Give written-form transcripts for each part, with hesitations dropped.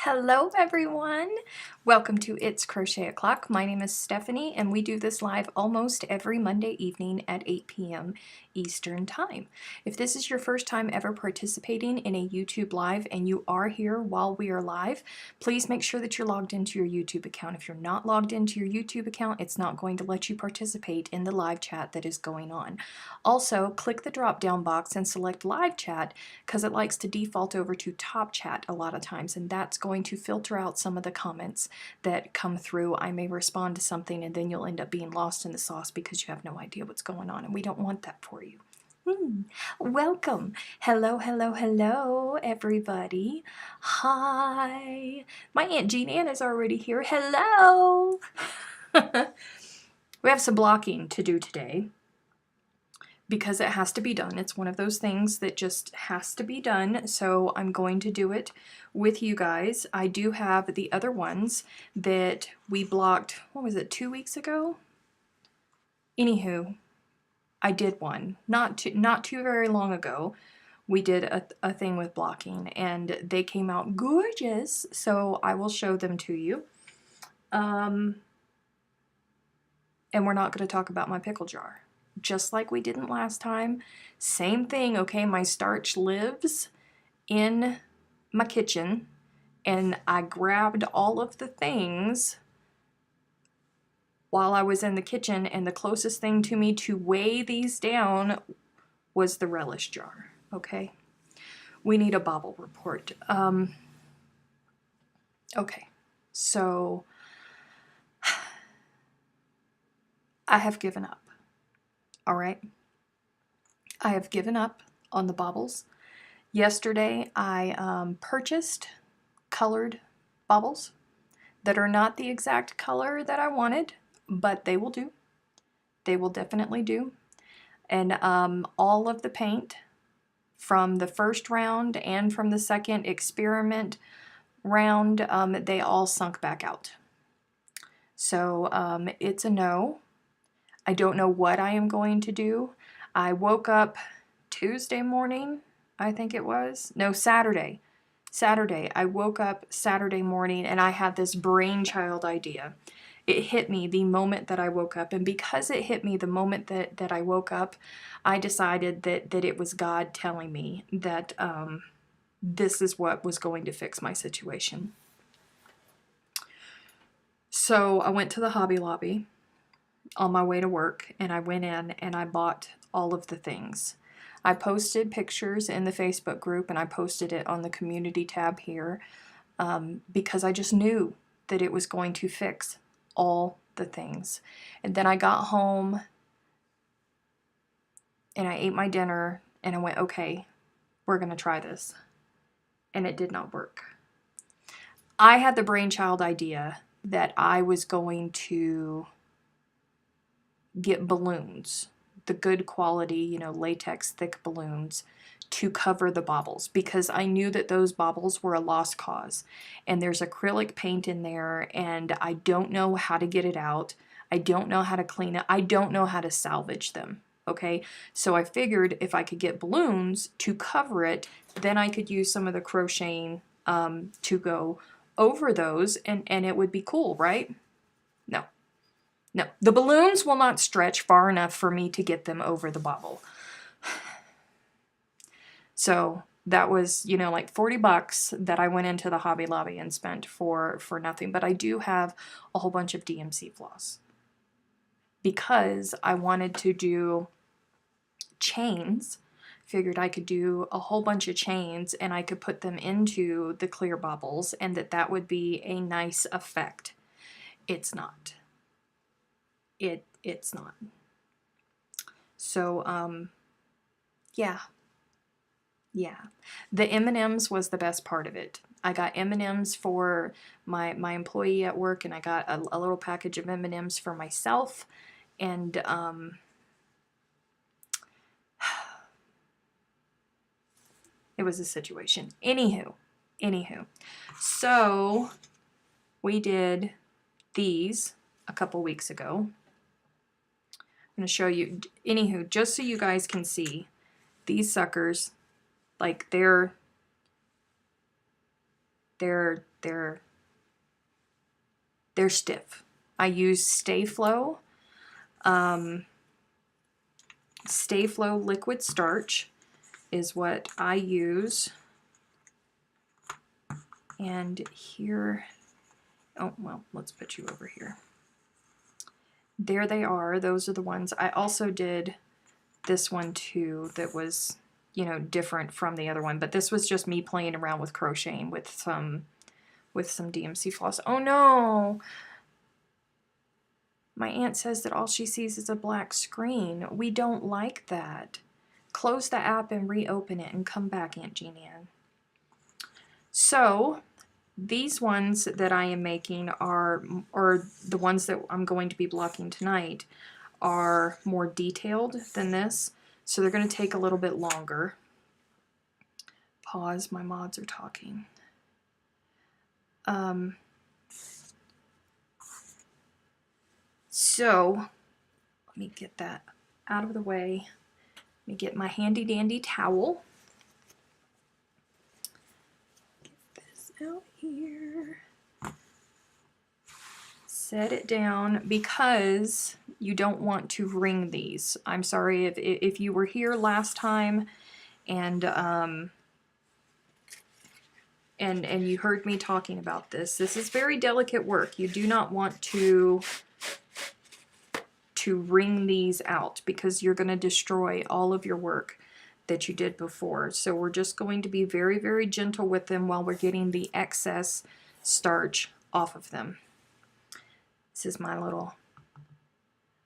Hello everyone! Welcome to It's Crochet O'Clock. My name is Stephanie and we do this live almost every Monday evening at 8 p.m. Eastern Time. If this is your first time ever participating in a YouTube live and you are here while we are live, please make sure that you're logged into your YouTube account. If you're not logged into your YouTube account, it's not going to let you participate in the live chat that is going on. Also, click the drop down box and select live chat because it likes to default over to top chat a lot of times, and that's going to filter out some of the comments that come through. I may respond to something and then you'll end up being lost in the sauce because you have no idea what's going on, and we don't want that for you. Welcome. Hello, hello, hello, everybody. Hi. My Aunt Jean Ann is already here. Hello. We have some blocking to do today because it has to be done. It's one of those things that just has to be done, so I'm going to do it with you guys. I do have the other ones that we blocked, what was it, 2 weeks ago? Anywho, I did one, not too very long ago. We did a thing with blocking and they came out gorgeous, so I will show them to you. And we're not going to talk about my pickle jar, just like we didn't last time. Same thing, okay? My starch lives in my kitchen and I grabbed all of the things while I was in the kitchen, and the closest thing to me to weigh these down was the relish jar, okay? We need a Bauble report. Okay, so I have given up, all right? I have given up on the baubles. Yesterday, I purchased colored baubles that are not the exact color that I wanted, but they will do. They will definitely do. And all of the paint from the first round and from the second experiment round, they all sunk back out. So it's a no. I don't know what I am going to do. I woke up Tuesday morning, I think it was. No, Saturday. I woke up Saturday morning and I had this brainchild idea. It hit me the moment that I woke up, and because it hit me the moment that I woke up, I decided that it was God telling me that this is what was going to fix my situation. So I went to the Hobby Lobby on my way to work, and I went in and I bought all of the things. I posted pictures in the Facebook group and I posted it on the community tab here because I just knew that it was going to fix all the things. And then I got home and I ate my dinner and I went, okay, we're going to try this. And it did not work. I had the brainchild idea that I was going to get balloons, the good quality, you know, latex thick balloons to cover the baubles, because I knew that those baubles were a lost cause, and there's acrylic paint in there and I don't know how to get it out. I don't know how to clean it. I don't know how to salvage them. Okay, so I figured if I could get balloons to cover it, then I could use some of the crocheting to go over those, and it would be cool, right? No. No, the balloons will not stretch far enough for me to get them over the bauble. So that was, you know, like 40 bucks that I went into the Hobby Lobby and spent for nothing. But I do have a whole bunch of DMC floss because I wanted to do chains. Figured I could do a whole bunch of chains and I could put them into the clear baubles and that would be a nice effect. It's not. It's not. So, yeah. The M&Ms was the best part of it. I got M&Ms for my employee at work, and I got a little package of M&Ms for myself, and it was a situation. Anywho, so we did these a couple weeks ago. I'm going to show you, anywho, just so you guys can see, these suckers, like they're They're stiff. I use Stay Flow liquid starch is what I use. And here, oh, well, let's put you over here. There they are. Those are the ones. I also did this one too that was, you know, different from the other one, but this was just me playing around with crocheting with some DMC floss. Oh no! My aunt says that all she sees is a black screen. We don't like that. Close the app and reopen it and come back, Aunt Jean Ann. So these ones that I am making are, or the ones that I'm going to be blocking tonight, are more detailed than this. So they're going to take a little bit longer. Pause, my mods are talking. So let me get that out of the way. Let me get my handy dandy towel. Get this out here. Set it down because you don't want to wring these. I'm sorry if you were here last time and you heard me talking about this. This is very delicate work. You do not want to wring these out because you're going to destroy all of your work that you did before. So we're just going to be very, very gentle with them while we're getting the excess starch off of them. This is my little,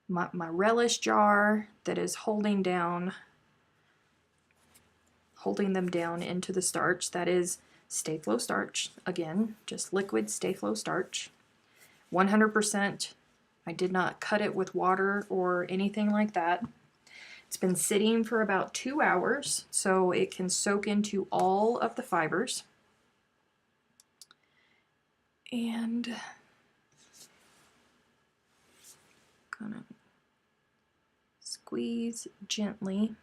my relish jar that is holding them down into the starch. That is Stay Flow starch. Again, just liquid Stay Flow starch. 100%. I did not cut it with water or anything like that. It's been sitting for about 2 hours, so it can soak into all of the fibers. And gonna squeeze gently,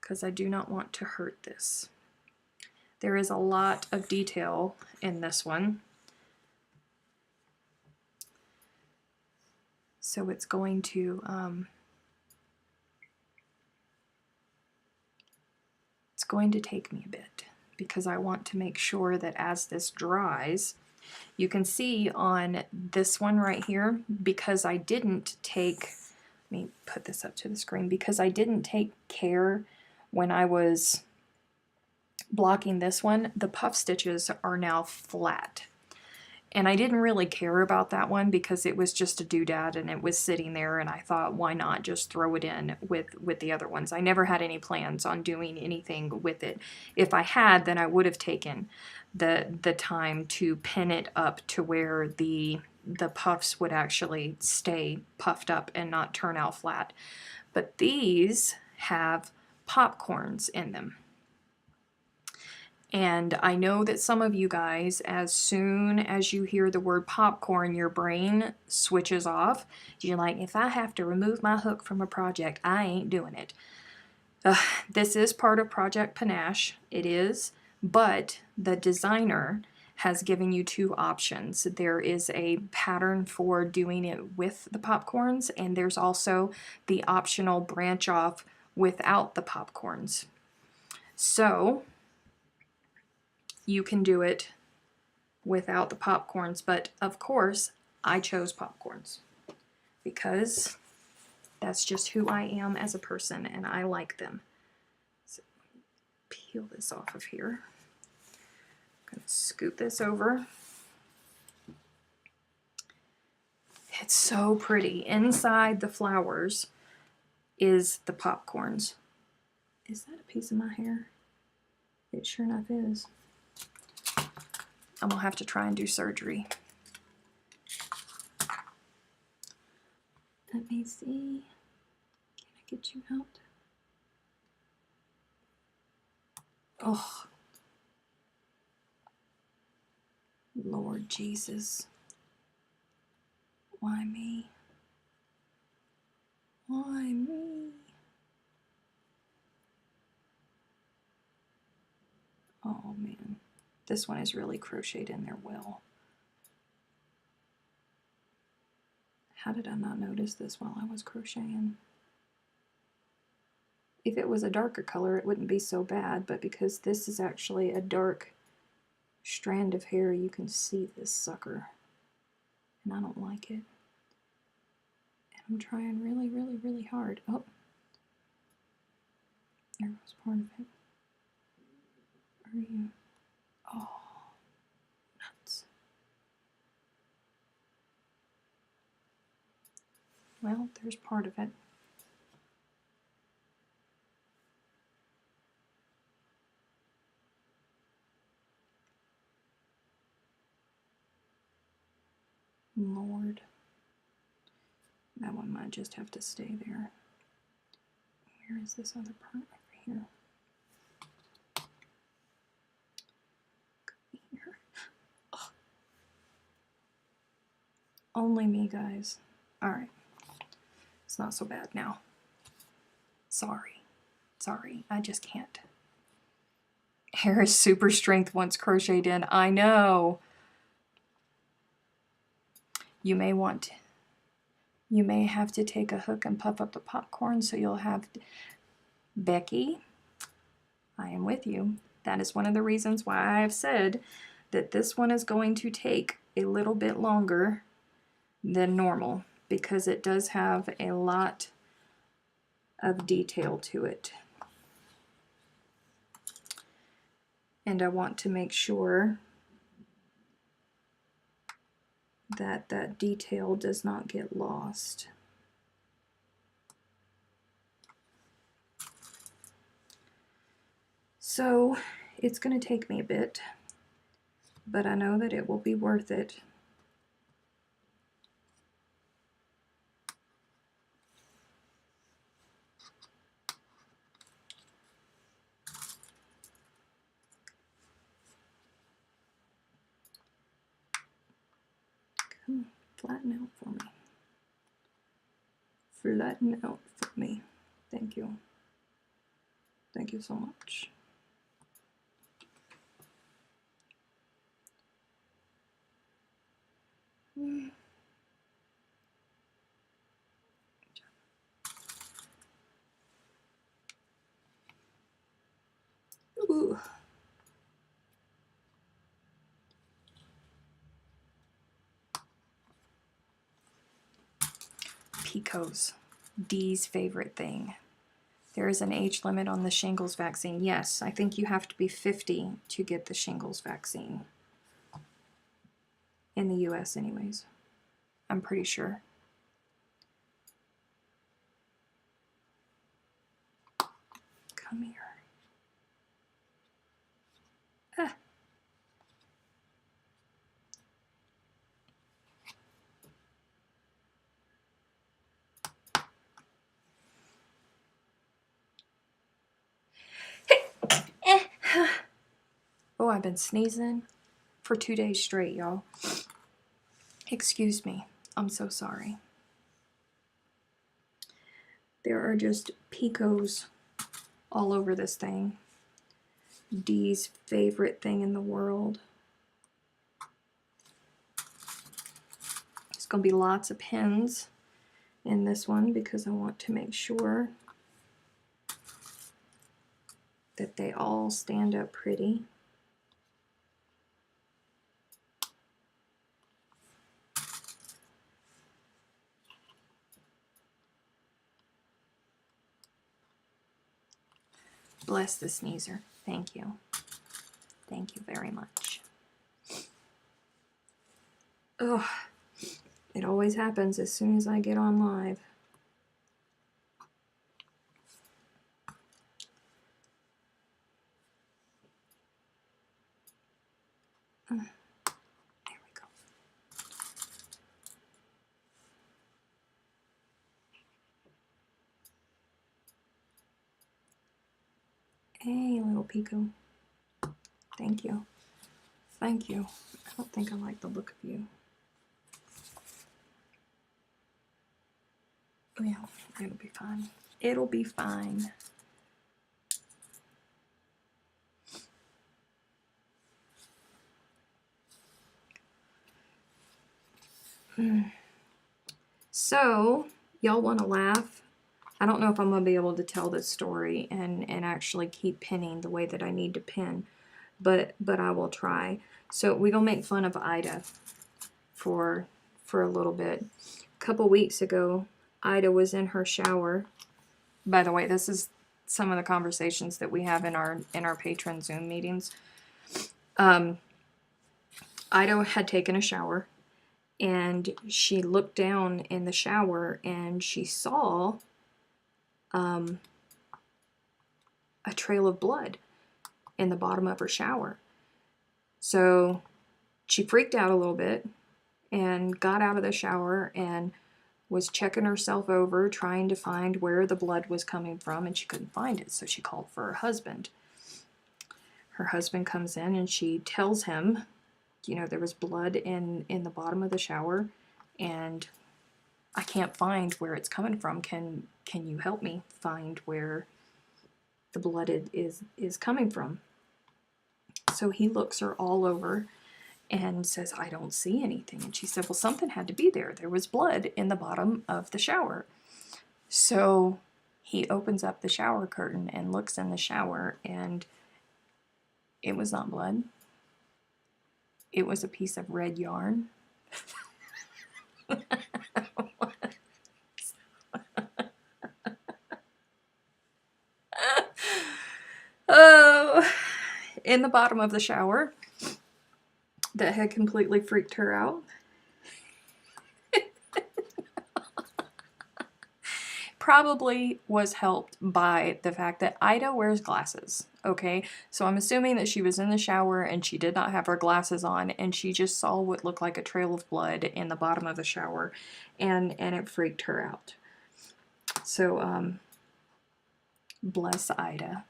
because I do not want to hurt this. There is a lot of detail in this one. So it's going to take me a bit because I want to make sure that as this dries, you can see on this one right here, because I didn't take, let me put this up to the screen, because I didn't take care when I was blocking this one, the puff stitches are now flat. And I didn't really care about that one because it was just a doodad and it was sitting there, and I thought, why not just throw it in with the other ones? I never had any plans on doing anything with it. If I had, then I would have taken the time to pin it up to where the puffs would actually stay puffed up and not turn out flat. But these have popcorns in them. And I know that some of you guys, as soon as you hear the word popcorn, your brain switches off. You're like, if I have to remove my hook from a project, I ain't doing it. This is part of Project Panache. It is, but the designer has given you 2 options. There is a pattern for doing it with the popcorns, and there's also the optional branch off without the popcorns. So you can do it without the popcorns, but of course I chose popcorns because that's just who I am as a person and I like them. So peel this off of here. I'm gonna scoot this over. It's so pretty. Inside the flowers is the popcorns. Is that a piece of my hair? It sure enough is. I'm gonna have to try and do surgery. Let me see. Can I get you out? Oh, Lord Jesus. Why me? Why me? Oh, man. This one is really crocheted in there well. How did I not notice this while I was crocheting? If it was a darker color, it wouldn't be so bad, but because this is actually a dark strand of hair, you can see this sucker. And I don't like it. And I'm trying really, really, really hard. Oh, there goes part of it. Where are you? Oh, nuts. Well, there's part of it. Lord. That one might just have to stay there. Where is this other part over here? Here. Oh. Only me, guys. Alright. It's not so bad now. Sorry. Sorry. I just can't. Hair is super strength once crocheted in. I know. You may have to take a hook and puff up the popcorn so you'll have... Becky, I am with you. That is one of the reasons why I have said that this one is going to take a little bit longer than normal, because it does have a lot of detail to it. And I want to make sure that that detail does not get lost. So it's going to take me a bit, but I know that it will be worth it. Come on, flatten out for me. Flatten out for me. Thank you. Thank you so much. Ooh. Picots. Dee's favorite thing. There is an age limit on the shingles vaccine. Yes, I think you have to be 50 to get the shingles vaccine. In the US anyways. I'm pretty sure. Come here. Ah. Oh, I've been sneezing for 2 days straight, y'all. Excuse me. I'm so sorry. There are just picots all over this thing. Dee's favorite thing in the world. There's going to be lots of pins in this one because I want to make sure that they all stand up pretty. Bless the sneezer. Thank you. Thank you very much. Ugh. It always happens as soon as I get on live. There we go. Hey, little Pico. Thank you. Thank you. I don't think I like the look of you. Oh yeah, it'll be fine. It'll be fine. So, y'all want to laugh? I don't know if I'm going to be able to tell this story and actually keep pinning the way that I need to pin, but I will try. So we're going to make fun of Ida for a little bit. A couple weeks ago, Ida was in her shower. By the way, this is some of the conversations that we have in our patron Zoom meetings. Ida had taken a shower, and she looked down in the shower and she saw a trail of blood in the bottom of her shower. So she freaked out a little bit and got out of the shower and was checking herself over, trying to find where the blood was coming from, and she couldn't find it. So she called for her husband. Her husband comes in and she tells him, you know, there was blood in the bottom of the shower, and I can't find where it's coming from. Can you help me find where the blood is coming from? So he looks her all over and says, I don't see anything. And she said, well, something had to be there. There was blood in the bottom of the shower. So he opens up the shower curtain and looks in the shower, and it was not blood. It was a piece of red yarn. Oh, in the bottom of the shower. That had completely freaked her out. Probably was helped by the fact that Ida wears glasses, okay? So I'm assuming that she was in the shower and she did not have her glasses on, and she just saw what looked like a trail of blood in the bottom of the shower, and it freaked her out. So, bless Ida.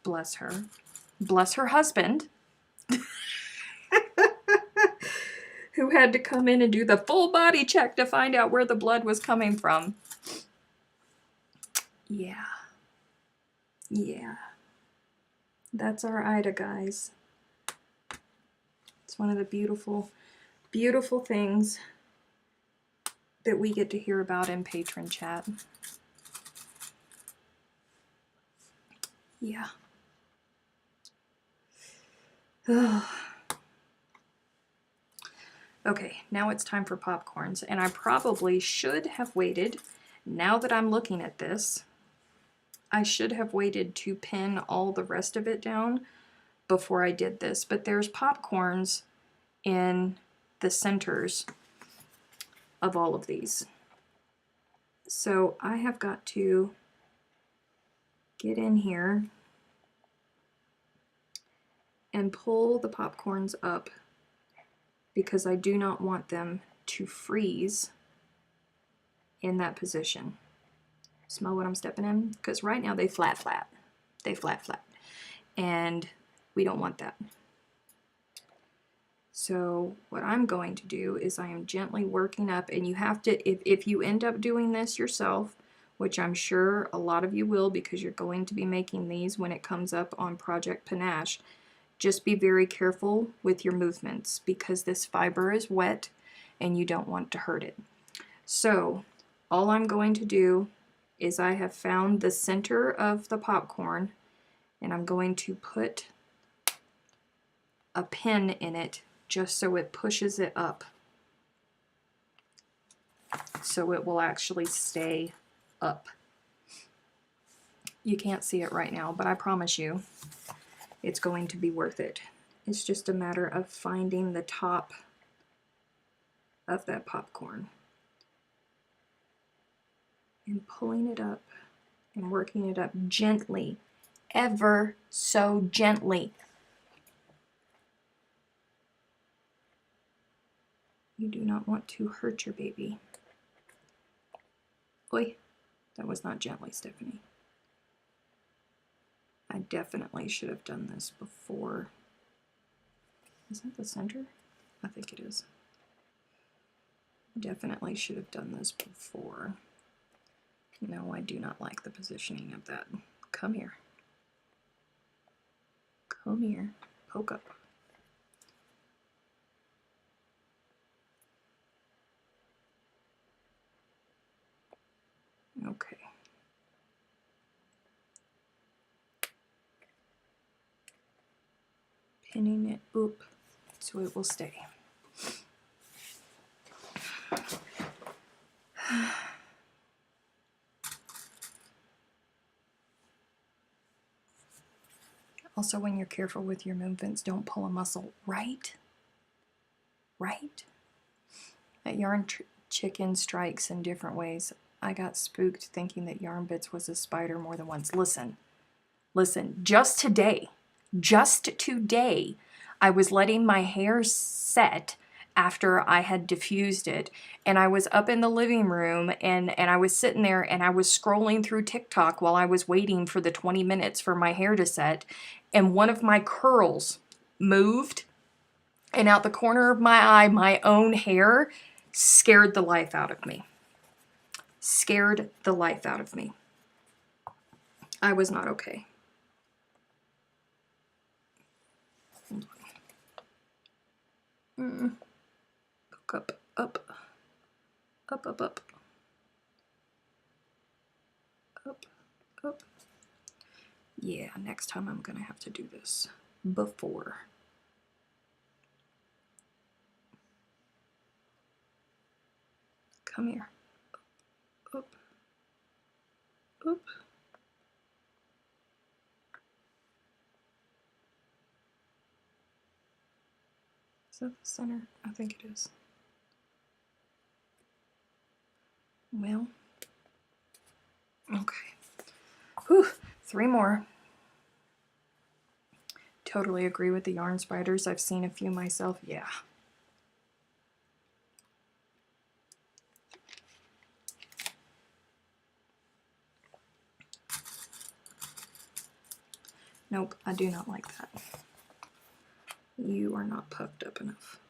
Bless her. Bless her husband, who had to come in and do the full body check to find out where the blood was coming from. Yeah. Yeah. That's our Ida, guys. It's one of the beautiful, beautiful things that we get to hear about in patron chat. Yeah. Okay, now it's time for popcorns, and I probably should have waited. Now that I'm looking at this, I should have waited to pin all the rest of it down before I did this, but there's popcorns in the centers of all of these. So I have got to get in here and pull the popcorns up, because I do not want them to freeze in that position. Smell what I'm stepping in? Because right now they flat. They flat. And we don't want that. So what I'm going to do is I am gently working up, and you have to, if you end up doing this yourself, which I'm sure a lot of you will because you're going to be making these when it comes up on Project Panache, just be very careful with your movements, because this fiber is wet and you don't want to hurt it. So all I'm going to do is I have found the center of the popcorn, and I'm going to put a pin in it just so it pushes it up, so it will actually stay up. You can't see it right now, but I promise you it's going to be worth it. It's just a matter of finding the top of that popcorn and pulling it up and working it up gently, ever so gently. You do not want to hurt your baby. Oi, that was not gently, Stephanie. I definitely should have done this before. Is that the center? I think it is. Definitely should have done this before. No, I do not like the positioning of that. Come here. Come here. Poke up. Okay. Pinning it, oop, so it will stay. Also, when you're careful with your movements, don't pull a muscle, right? Right? That yarn chicken strikes in different ways. I got spooked thinking that Yarn Bits was a spider more than once. Listen, just today, I was letting my hair set after I had diffused it, and I was up in the living room, and I was sitting there, and I was scrolling through TikTok while I was waiting for the 20 minutes for my hair to set, and one of my curls moved, and out the corner of my eye, my own hair scared the life out of me. Scared the life out of me. I was not okay. Up, up, up, up, up, up, up. Yeah, next time I'm gonna have to do this before. Come here. Up, up. Is that the center? I think it is. Well, okay. Whew, 3 more. Totally agree with the yarn spiders. I've seen a few myself. Yeah. Nope, I do not like that. You are not puffed up enough.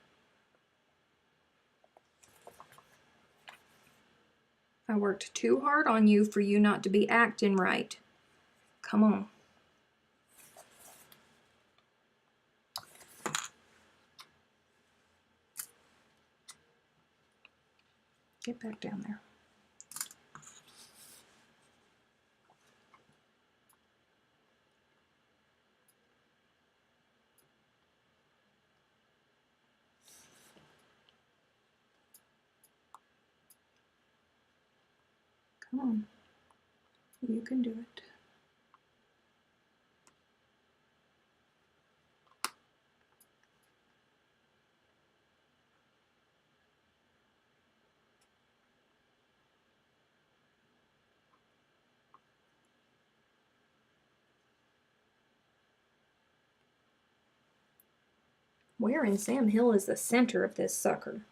I worked too hard on you for you not to be acting right. Come on. Get back down there. Come on. You can do it. Where in Sam Hill is the center of this sucker?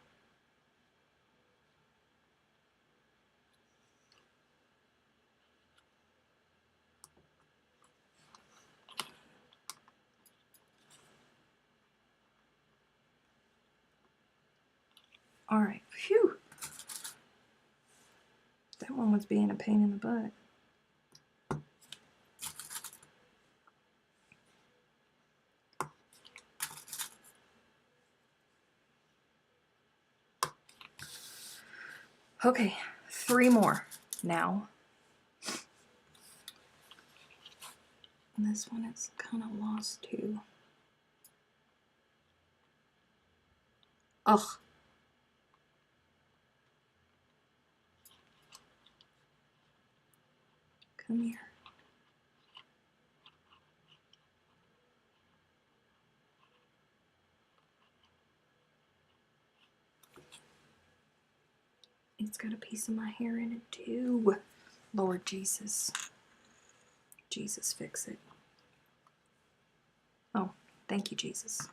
All right, phew. That one was being a pain in the butt. Okay, 3 more now. And this one is kind of lost too. Ugh. Come here. It's got a piece of my hair in it too. Lord Jesus. Jesus, fix it. Oh, thank you, Jesus.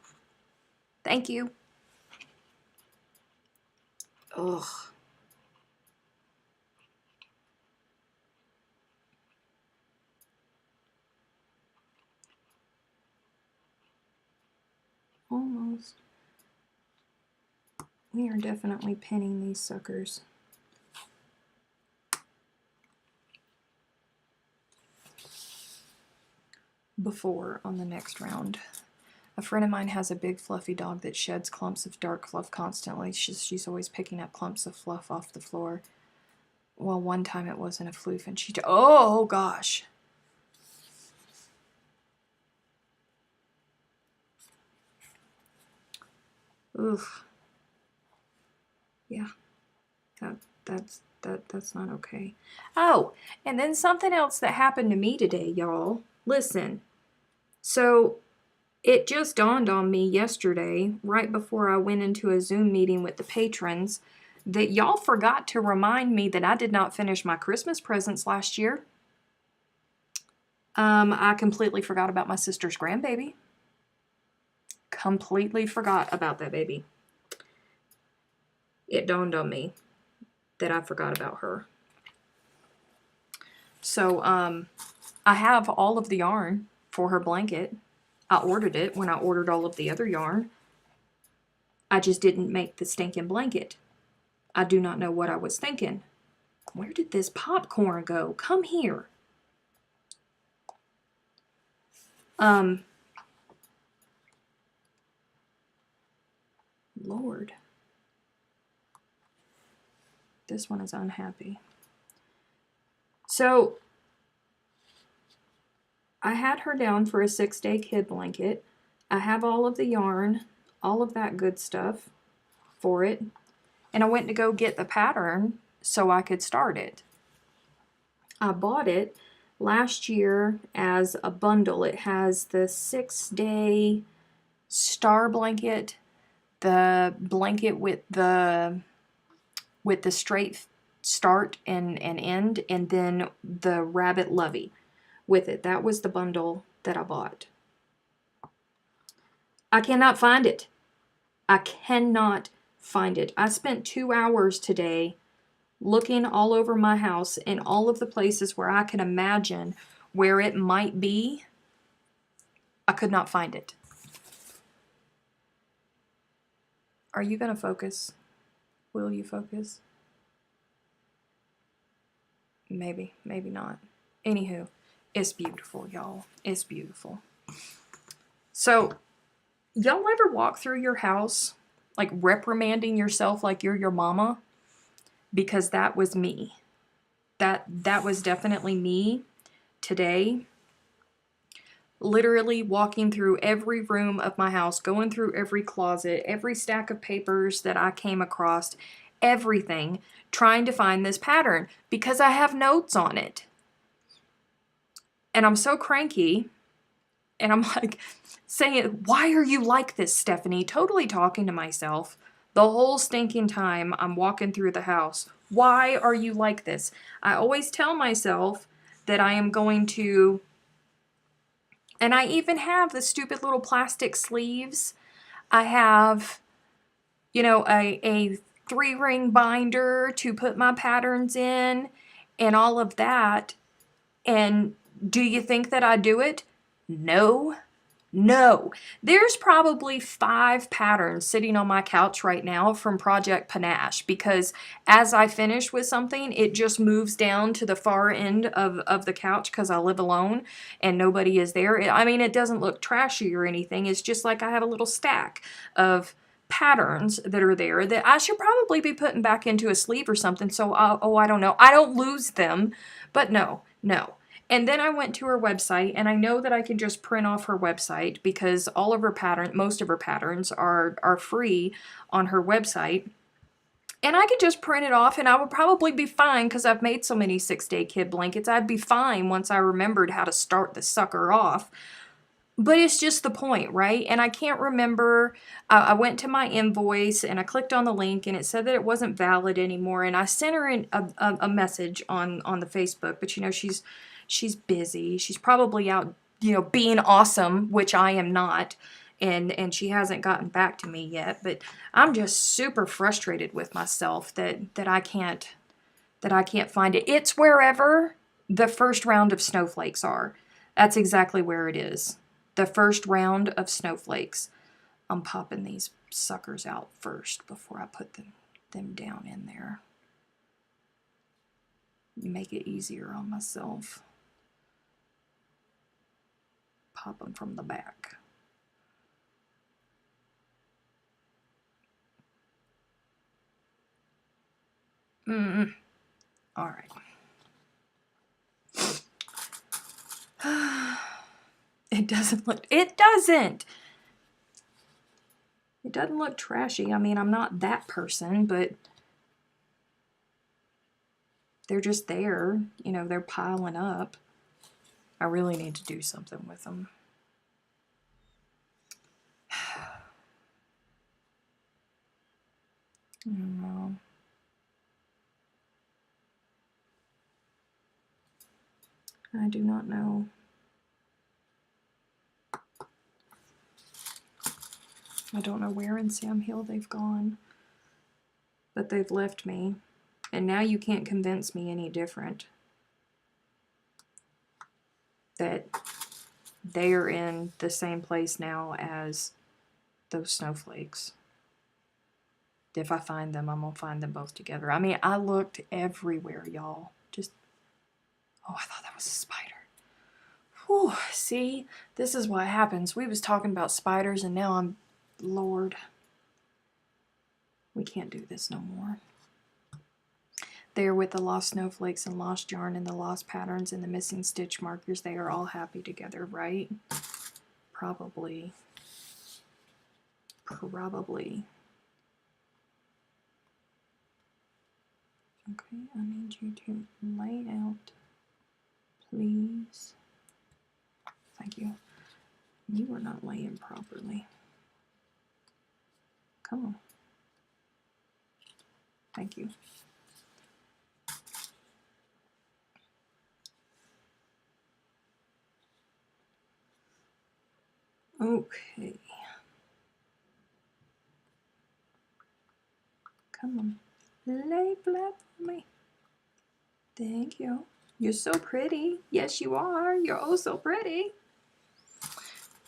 Thank you. Ugh. Almost. We are definitely pinning these suckers. Before on the next round. A friend of mine has a big fluffy dog that sheds clumps of dark fluff constantly. She's always picking up clumps of fluff off the floor. well, one time it wasn't a floof and she, oh gosh. Oof. Yeah, that's not okay. Oh, and then something else that happened to me today, y'all. Listen. So it just dawned on me yesterday, right before I went into a Zoom meeting with the patrons, that y'all forgot to remind me that I did not finish my Christmas presents last year. I completely forgot about my sister's grandbaby. Completely forgot about that baby. It dawned on me that I forgot about her. So, I have all of the yarn for her blanket. I ordered it when I ordered all of the other yarn. I just didn't make the stinking blanket. I do not know what I was thinking. Where did this popcorn go? Come here. Lord. This one is unhappy. So, I had her down for a 6-day kid blanket. I have all of the yarn, all of that good stuff for it. And I went to go get the pattern so I could start it. I bought it last year as a bundle. It has the 6-day star blanket, the blanket with the straight start and end, and then the rabbit lovey with it. That was the bundle that I bought. I cannot find it. I cannot find it. I spent 2 hours today looking all over my house in all of the places where I can imagine where it might be. I could not find it. Are you going to focus? Will you focus? Maybe, maybe not. Anywho, it's beautiful, y'all. It's beautiful. So, y'all ever walk through your house like reprimanding yourself like you're your mama? Because that was me. That was definitely me today. Literally walking through every room of my house, going through every closet, every stack of papers that I came across, everything, trying to find this pattern because I have notes on it. And I'm so cranky, and I'm like saying, why are you like this, Stephanie? Totally talking to myself the whole stinking time I'm walking through the house. Why are you like this? I always tell myself that I am going to, and I even have the stupid little plastic sleeves. I have, you know, a 3-ring binder to put my patterns in and all of that. And do you think that I do it? No. No. There's probably 5 patterns sitting on my couch right now from Project Panache because as I finish with something, it just moves down to the far end of the couch because I live alone and nobody is there. I mean, it doesn't look trashy or anything. It's just like I have a little stack of patterns that are there that I should probably be putting back into a sleeve or something. So, I don't know. I don't lose them, but no. And then I went to her website, and I know that I can just print off her website because all of her patterns, most of her patterns are free on her website. And I could just print it off, and I would probably be fine because I've made so many 6-day kid blankets. I'd be fine once I remembered how to start the sucker off. But it's just the point, right? And I can't remember. I went to my invoice and I clicked on the link and it said that it wasn't valid anymore. And I sent her a message on the Facebook, but you know, she's busy. She's probably out, you know, being awesome, which I am not. And she hasn't gotten back to me yet. But I'm just super frustrated with myself that I can't find it. It's wherever the first round of snowflakes are. That's exactly where it is. The first round of snowflakes. I'm popping these suckers out first before I put them down in there. Make it easier on myself. Pop them from the back. All right. It doesn't look, it doesn't look trashy. I mean, I'm not that person, but they're just there. You know, they're piling up. I really need to do something with them. I don't know. I do not know. I don't know where in Sam Hill they've gone, but they've left me, and now you can't convince me any different that they are in the same place now as those snowflakes. If I find them, I'm gonna find them both together. I mean, I looked everywhere, y'all. Just, oh, I thought that was a spider. Whew, see, this is what happens. We was talking about spiders, and now I'm, Lord. We can't do this no more. There with the lost snowflakes and lost yarn and the lost patterns and the missing stitch markers, they are all happy together, right? Probably. Probably. Okay, I need you to lay out, please. Thank you. You are not laying properly. Come on. Thank you. Okay. Come on. Lay flat for me. Thank you. You're so pretty. Yes, you are. You're oh so pretty.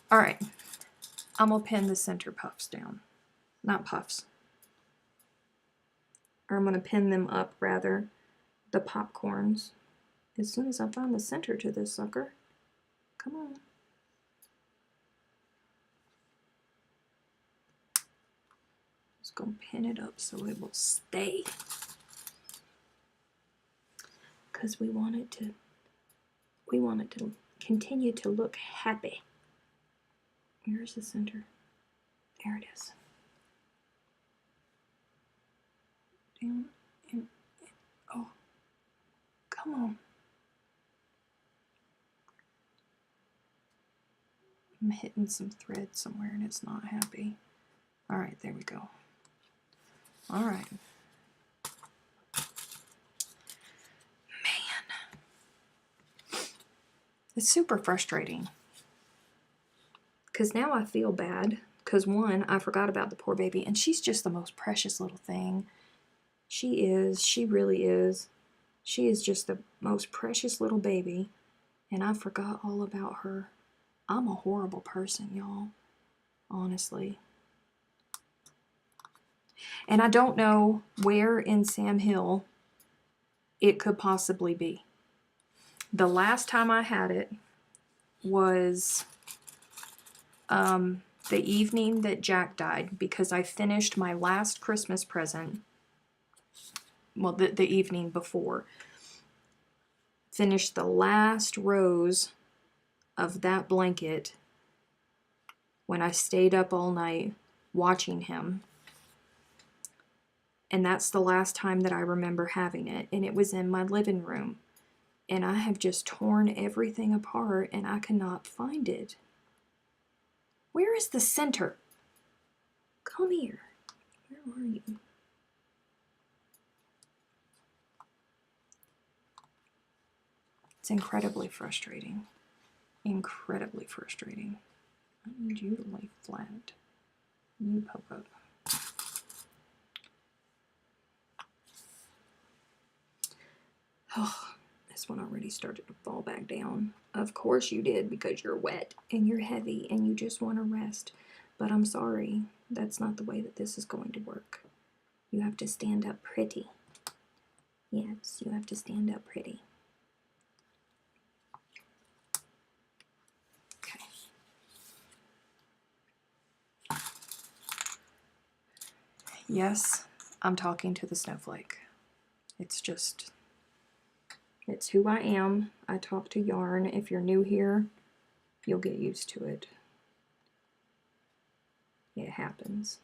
All right. I'm going to pin the center puffs down. Not puffs. Or I'm going to pin them up, rather. The popcorns. As soon as I find the center to this sucker. Come on. Just going to pin it up so it will stay. Because we want it to continue to look happy. Where's the center? There it is. Down and oh, come on. I'm hitting some thread somewhere and it's not happy. All right, there we go. All right. Man. It's super frustrating. Because now I feel bad. Because one, I forgot about the poor baby. And she's just the most precious little thing. She is. She really is. She is just the most precious little baby. And I forgot all about her. I'm a horrible person, y'all. Honestly. And I don't know where in Sam Hill it could possibly be. The last time I had it was the evening that Jack died, because I finished my last Christmas present, well, the evening before. Finished the last rows of that blanket when I stayed up all night watching him. And that's the last time that I remember having it. And it was in my living room. And I have just torn everything apart and I cannot find it. Where is the center? Come here. Where are you? It's incredibly frustrating. Incredibly frustrating. I need you to lay flat. You poke up. Oh, this one already started to fall back down. Of course you did, because you're wet and you're heavy and you just want to rest. But I'm sorry, that's not the way that this is going to work. You have to stand up pretty. Yes, you have to stand up pretty. Okay. Yes, I'm talking to the snowflake. It's just It's who I am. I talk to yarn. If you're new here, you'll get used to it. It happens.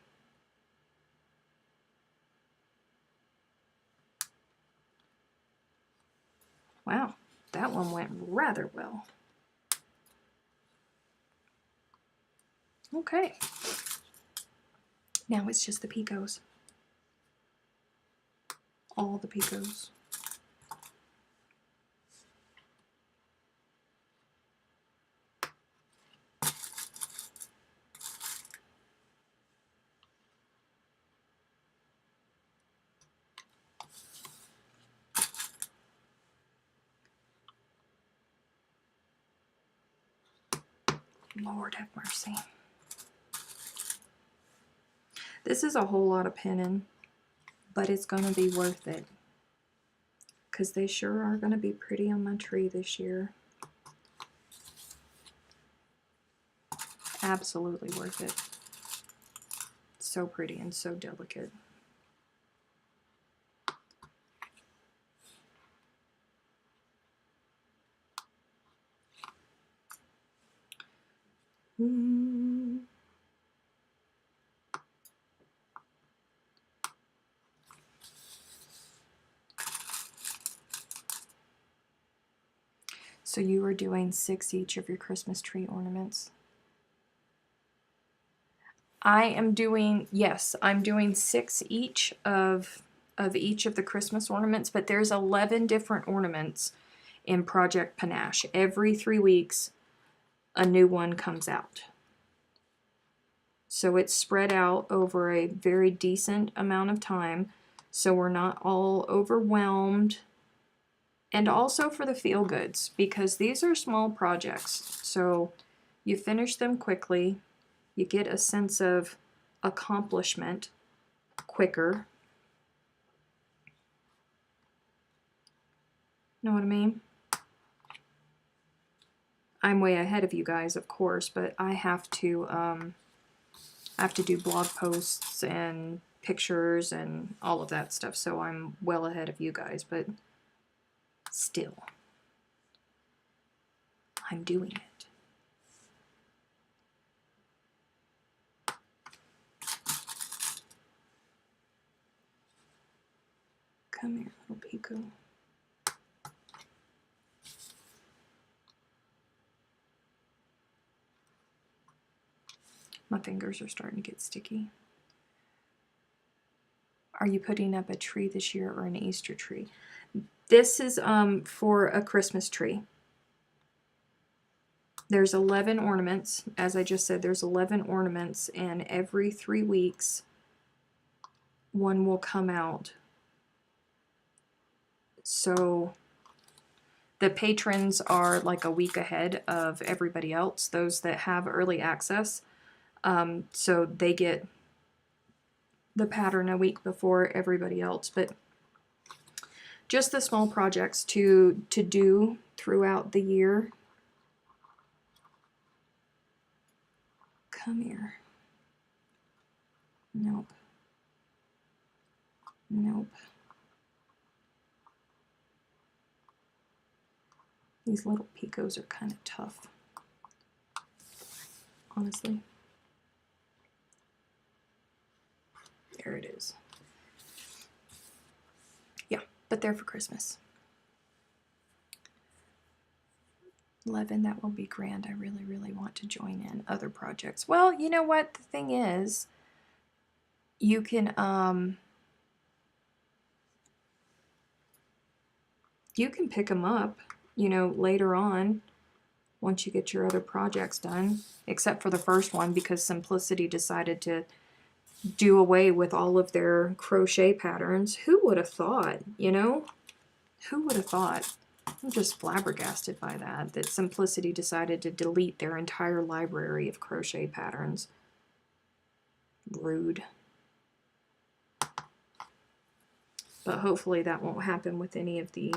Wow, that one went rather well. Okay. Now it's just the picots. All the picots. Lord have mercy. This is a whole lot of pinning, but it's going to be worth it. Because they sure are going to be pretty on my tree this year. Absolutely worth it. So pretty and so delicate. So you are doing 6 each of your Christmas tree ornaments. I am doing, yes, I'm doing 6 each of each of the Christmas ornaments, but there's 11 different ornaments in Project Panache. Every 3 weeks, a new one comes out. So it's spread out over a very decent amount of time, so we're not all overwhelmed. And also for the feel goods, because these are small projects, so you finish them quickly, you get a sense of accomplishment quicker. Know what I mean? I'm way ahead of you guys, of course, but I have to do blog posts and pictures and all of that stuff, so I'm well ahead of you guys, but still, I'm doing it. Come here, little Pico. My fingers are starting to get sticky. Are you putting up a tree this year or an Easter tree? This is for a Christmas tree. There's 11 ornaments. As I just said, there's 11 ornaments, and every 3 weeks, one will come out. So the patrons are like a week ahead of everybody else, those that have early access. So they get the pattern a week before everybody else. But just the small projects to do throughout the year. Come here. Nope. Nope. These little picots are kind of tough, honestly. There it is. Yeah, but they're for Christmas. 11, that will be grand. I really, really want to join in other projects. Well, you know what? The thing is, you can pick them up, you know, later on once you get your other projects done, except for the first one because Simplicity decided to do away with all of their crochet patterns. Who would have thought, you know? Who would have thought? I'm just flabbergasted by that Simplicity decided to delete their entire library of crochet patterns. Rude. But hopefully that won't happen with any of the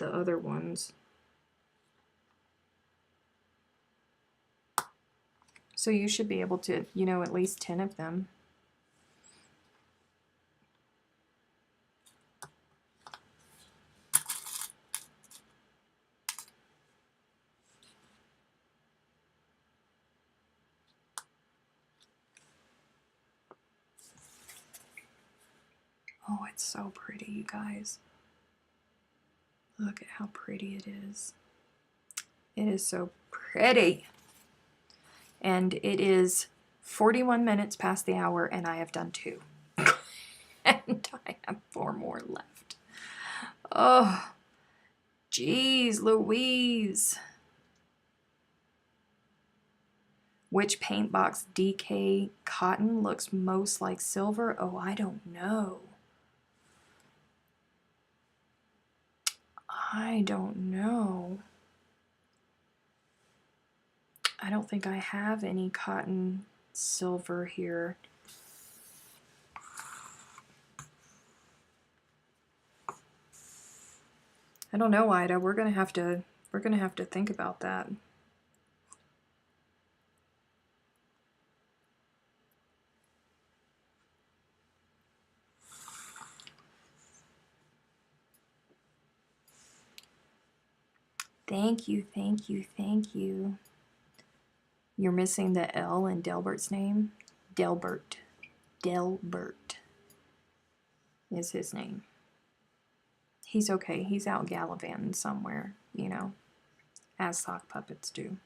other ones. So you should be able to, you know, at least 10 of them. Oh, it's so pretty, you guys. Look at how pretty it is. It is so pretty. And it is 41 minutes past the hour, and I have done 2. And I have 4 more left. Oh, geez Louise. Which paint box DK cotton looks most like silver? Oh, I don't know. I don't know. I don't think I have any cotton silver here. I don't know, Ida. We're gonna have to think about that. Thank you, thank you, thank you. You're missing the L in Delbert's name. Delbert. Delbert is his name. He's okay. He's out gallivanting somewhere, you know, as sock puppets do.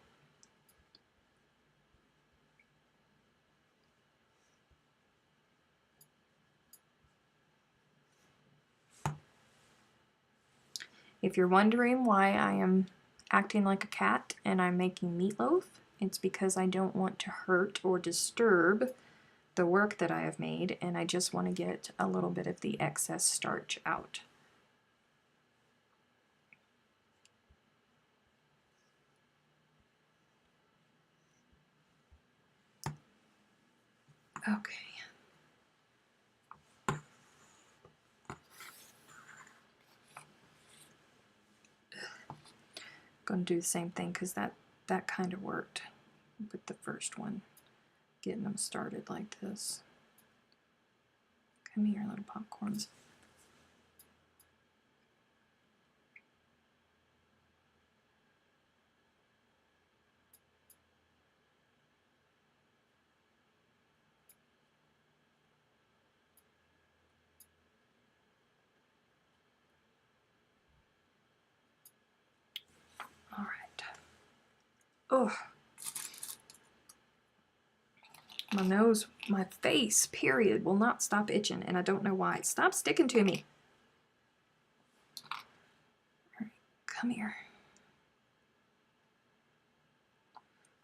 If you're wondering why I am acting like a cat and I'm making meatloaf, it's because I don't want to hurt or disturb the work that I have made, and I just want to get a little bit of the excess starch out. Okay. Going to do the same thing because that kind of worked with the first one, getting them started like this. Come here, little popcorns. All right. Oh, my nose, my face, period, will not stop itching, and I don't know why. Stop sticking to me. All right, come here.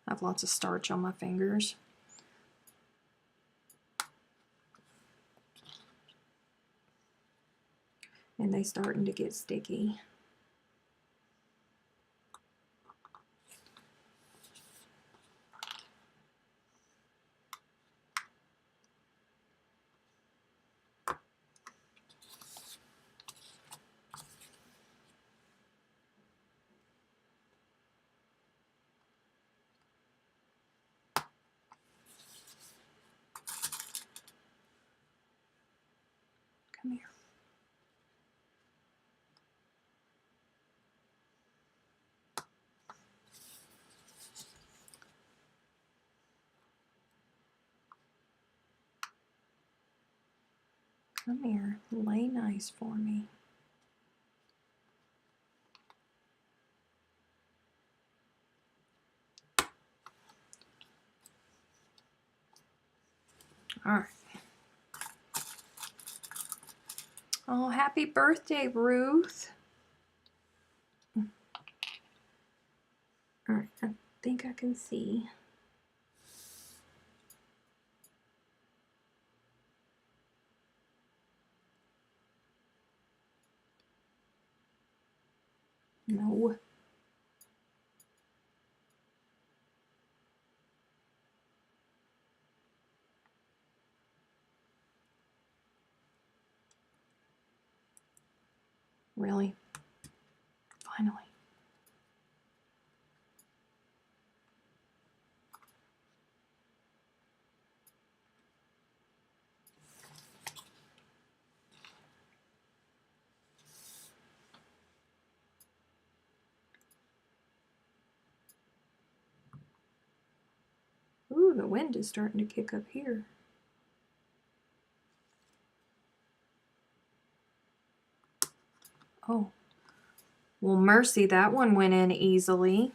I have lots of starch on my fingers. And they starting to get sticky. Come here. Come here. Lay nice for me. All right. Oh, happy birthday, Ruth. All right, I think I can see. No. Really? Finally. Ooh, the wind is starting to kick up here. Oh, well, mercy, that one went in easily.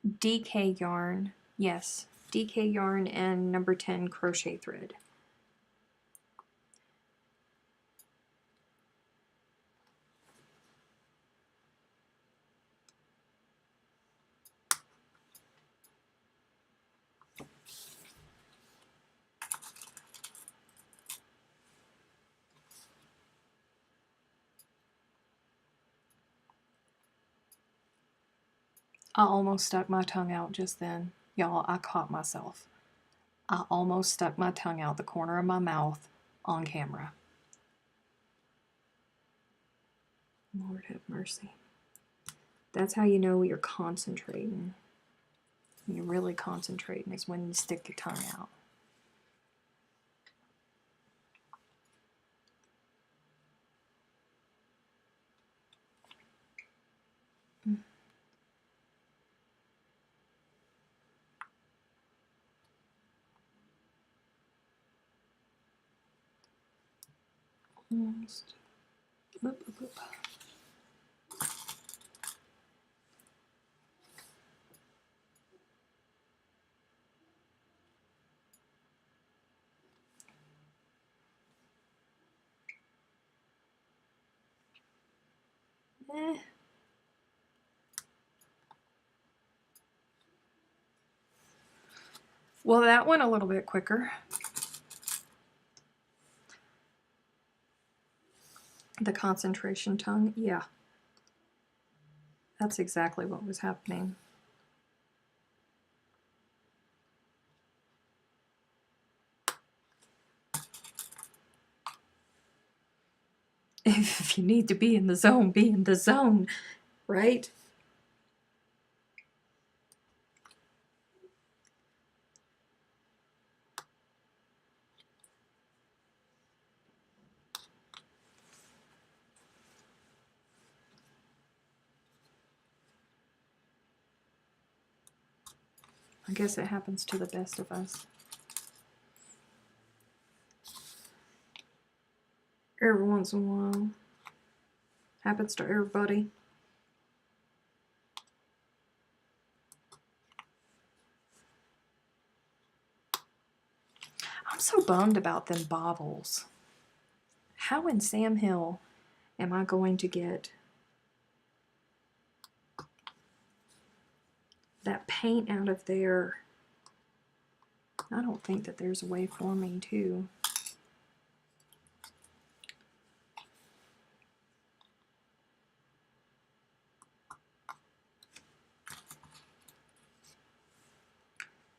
DK yarn. Yes, DK yarn and number 10 crochet thread. I almost stuck my tongue out just then. Y'all, I caught myself. I almost stuck my tongue out the corner of my mouth on camera. Lord have mercy. That's how you know you're concentrating. When you're really concentrating is when you stick your tongue out. Almost. Oop, oop, oop. Eh. Well, that went a little bit quicker. The concentration tongue, yeah. That's exactly what was happening. If you need to be in the zone, be in the zone, right? I guess it happens to the best of us. Every once in a while. Happens to everybody. I'm so bummed about them baubles. How in Sam Hill am I going to get that paint out of there? I don't think that there's a way for me to.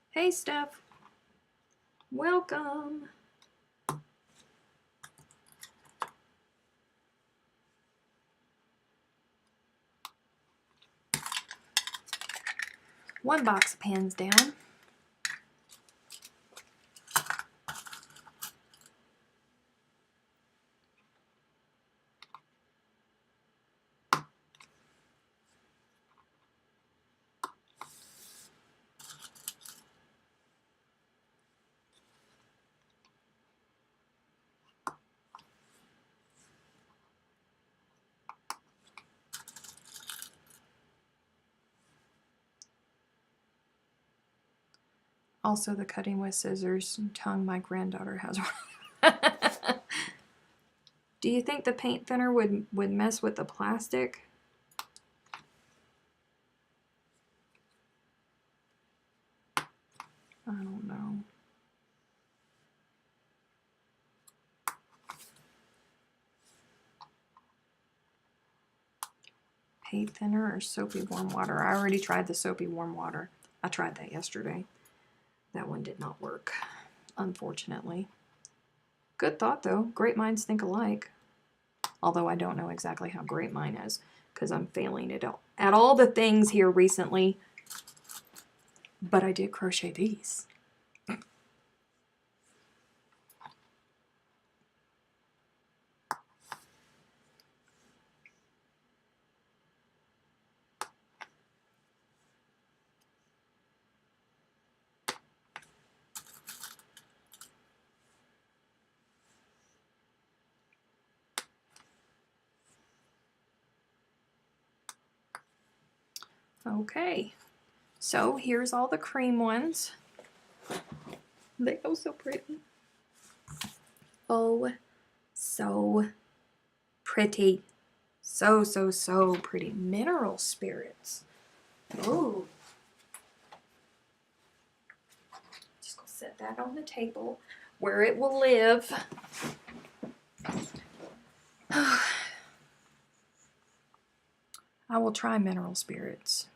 Hey, Steph. Welcome. One box of pens down. Also, the cutting with scissors tongue my granddaughter has. Do you think the paint thinner would mess with the plastic? I don't know. Paint thinner or soapy warm water? I already tried the soapy warm water. I tried that yesterday. That one did not work, unfortunately. Good thought, though. Great minds think alike. Although I don't know exactly how great mine is, because I'm failing at all the things here recently. But I did crochet these. Okay, so here's all the cream ones. They go so pretty. Oh, so pretty. So, so, so pretty. Mineral spirits. Oh. Just gonna set that on the table where it will live. I will try mineral spirits.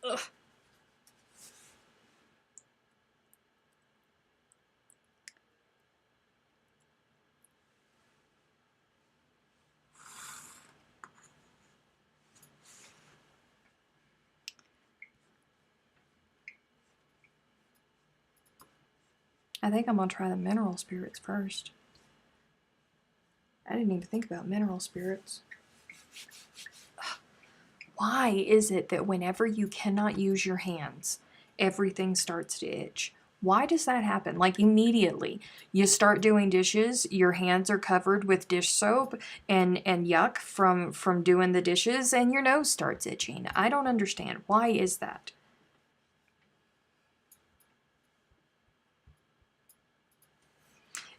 Ugh. I think I'm gonna try the mineral spirits first. I didn't even think about mineral spirits. Why is it that whenever you cannot use your hands, everything starts to itch? Why does that happen? Like immediately, you start doing dishes, your hands are covered with dish soap and yuck from doing the dishes, and your nose starts itching. I don't understand. Why is that?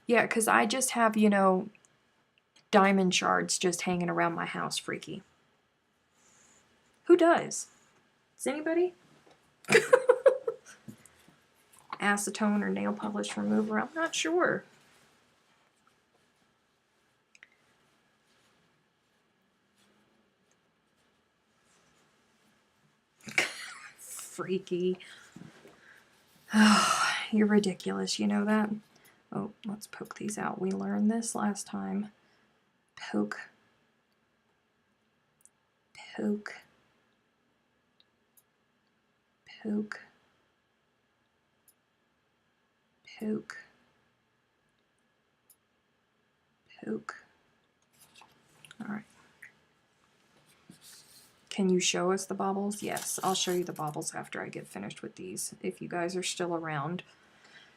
Yeah, because I just have, you know, diamond shards just hanging around my house, freaky. Who does? Does anybody? Acetone or nail polish remover? I'm not sure. Freaky. Oh, you're ridiculous, you know that? Oh, let's poke these out. We learned this last time. Poke. Poke. Poke. Poke. Poke. Alright. Can you show us the baubles? Yes, I'll show you the baubles after I get finished with these, if you guys are still around.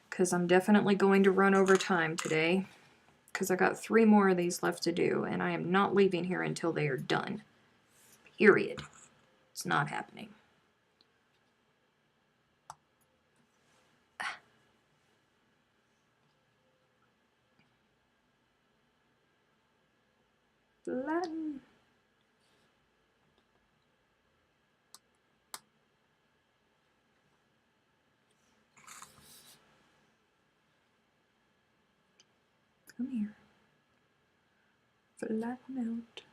Because I'm definitely going to run over time today. Because I got 3 more of these left to do, and I am not leaving here until they are done. Period. It's not happening. Latin. Come here. Flatten out.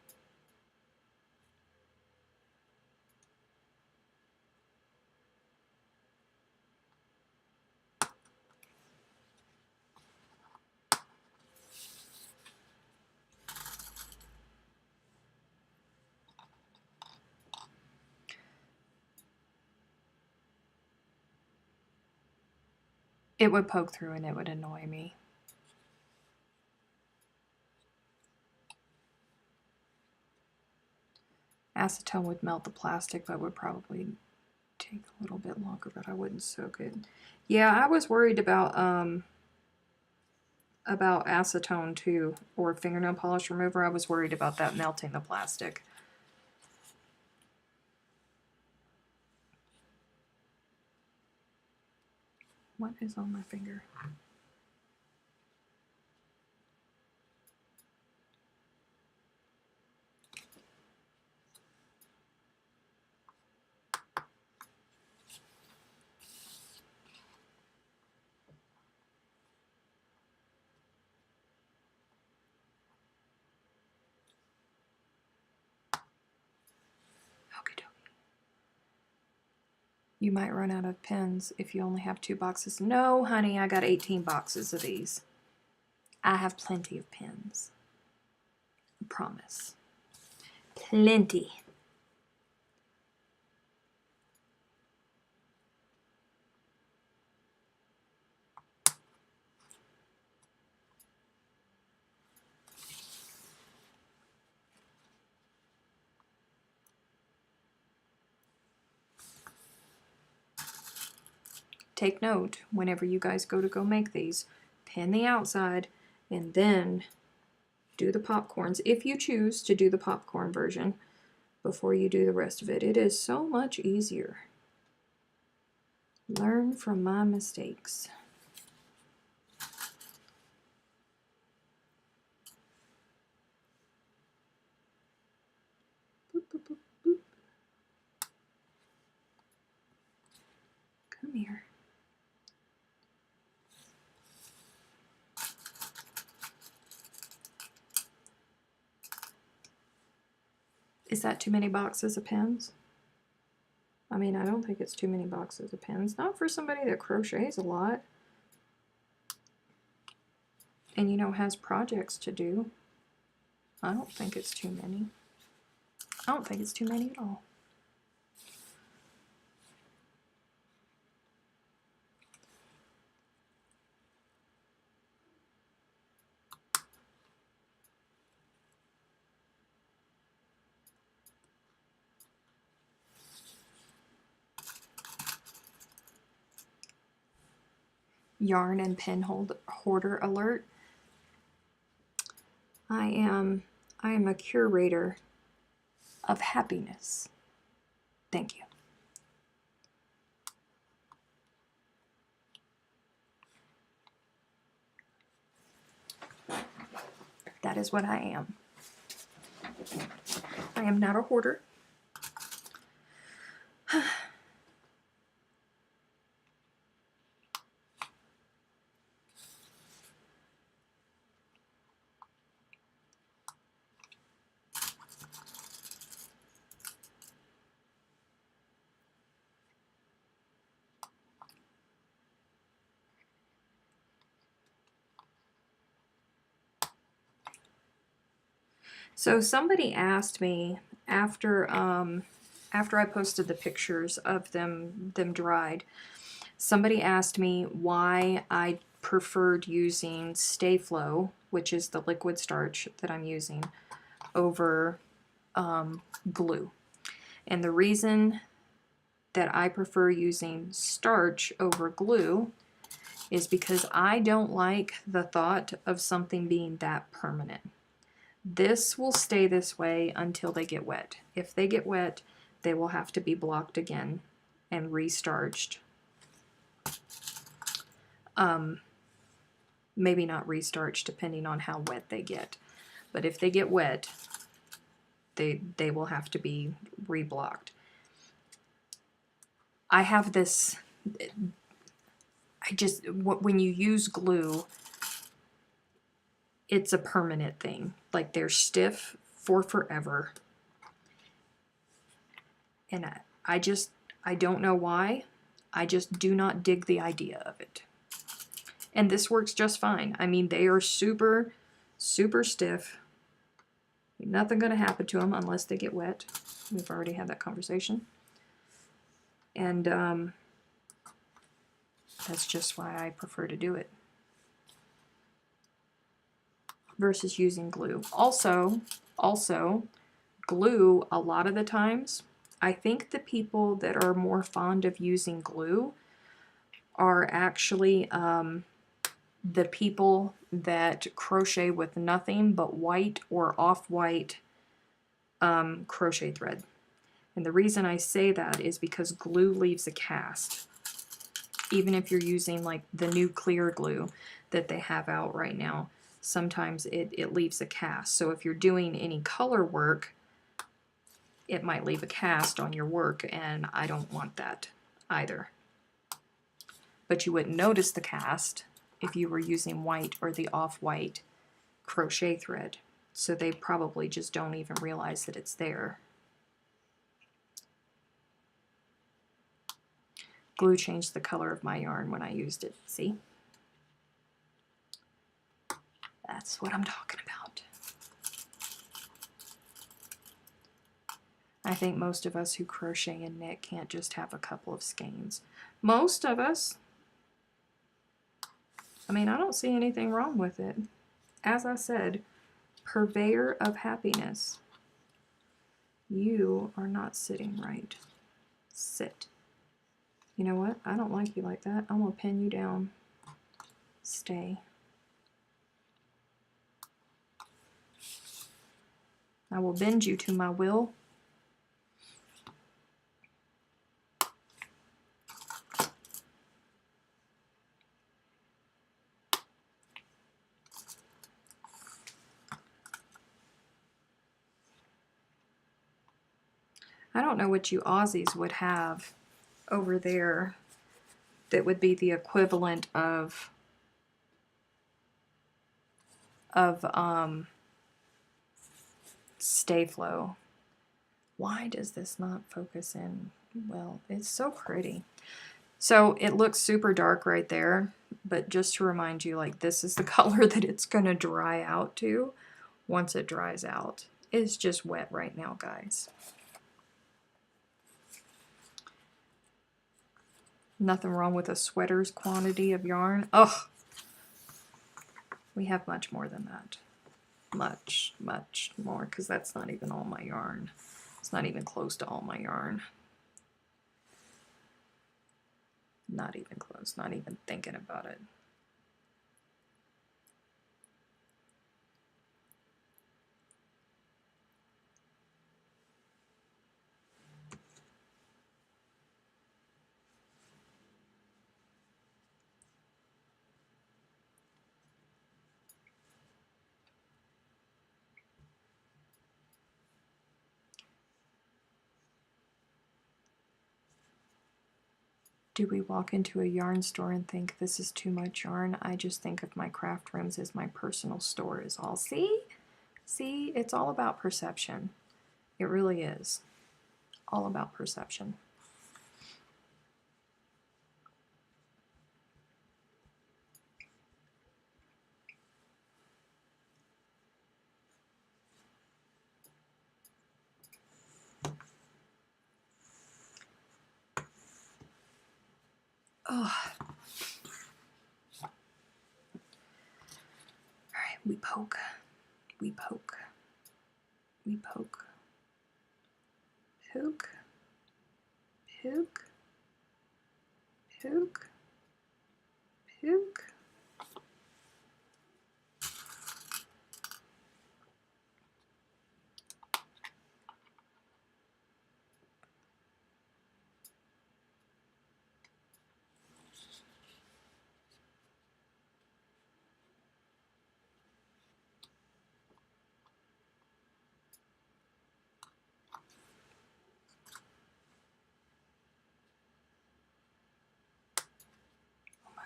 It would poke through and it would annoy me. Acetone would melt the plastic, but would probably take a little bit longer, but I wouldn't soak it. Yeah, I was worried about acetone too, or fingernail polish remover. I was worried about that melting the plastic. What is on my finger? You might run out of pens if you only have 2 boxes. No, honey, I got 18 boxes of these. I have plenty of pens. I promise. Plenty. Take note, whenever you guys go to make these, pin the outside and then Do the popcorns if you choose to do the popcorn version before you do the rest of it. It is so much easier. Learn from my mistakes. Boop, boop, boop, boop. Come here. Is that too many boxes of pens? I mean, I don't think it's too many boxes of pens. Not for somebody that crochets a lot. And, you know, has projects to do. I don't think it's too many. I don't think it's too many at all. Yarn and pen hoarder alert. I am a curator of happiness. Thank you. That is what I am. I am not a hoarder. So somebody asked me after I posted the pictures of them dried, somebody asked me why I preferred using Stay Flow, which is the liquid starch that I'm using, over glue. And the reason that I prefer using starch over glue is because I don't like the thought of something being that permanent. This will stay this way until they get wet. If they get wet, they will have to be blocked again and restarched. Maybe not restarched, depending on how wet they get. But if they get wet, they will have to be reblocked. I have this, when you use glue, it's a permanent thing. Like, they're stiff for forever. And I don't know why. I just do not dig the idea of it. And this works just fine. I mean, they are super, super stiff. Nothing going to happen to them unless they get wet. We've already had that conversation. And that's just why I prefer to do it versus using glue. Also, glue, a lot of the times, I think the people that are more fond of using glue are actually the people that crochet with nothing but white or off-white crochet thread. And the reason I say that is because glue leaves a cast. Even if you're using like the new clear glue that they have out right now, sometimes it leaves a cast. So if you're doing any color work, it might leave a cast on your work, and I don't want that either. But you wouldn't notice the cast if you were using white or the off-white crochet thread. So they probably just don't even realize that it's there. Glue changed the color of my yarn when I used it, see? That's what I'm talking about. I think most of us who crochet and knit can't just have a couple of skeins. Most of us. I mean, I don't see anything wrong with it. As I said, purveyor of happiness. You are not sitting right. Sit. You know what? I don't like you like that. I'm going to pin you down. Stay. I will bend you to my will. I don't know what you Aussies would have over there that would be the equivalent of Stay Flow. Why does this not focus in? Well, it's so pretty. So it looks super dark right there, but just to remind you, like, this is the color that it's going to dry out to once it dries out. It's just wet right now, guys. Nothing wrong with a sweater's quantity of yarn. Ugh. We have much more than that. Much, much more, because that's not even all my yarn. It's not even close to all my yarn. Not even close, not even thinking about it. Do we walk into a yarn store and think this is too much yarn? I just think of my craft rooms as my personal store is all. See? See, it's all about perception. It really is. All about perception. Oh. Alright, we poke. We poke. We poke. Poke. Poke. Poke. Poke.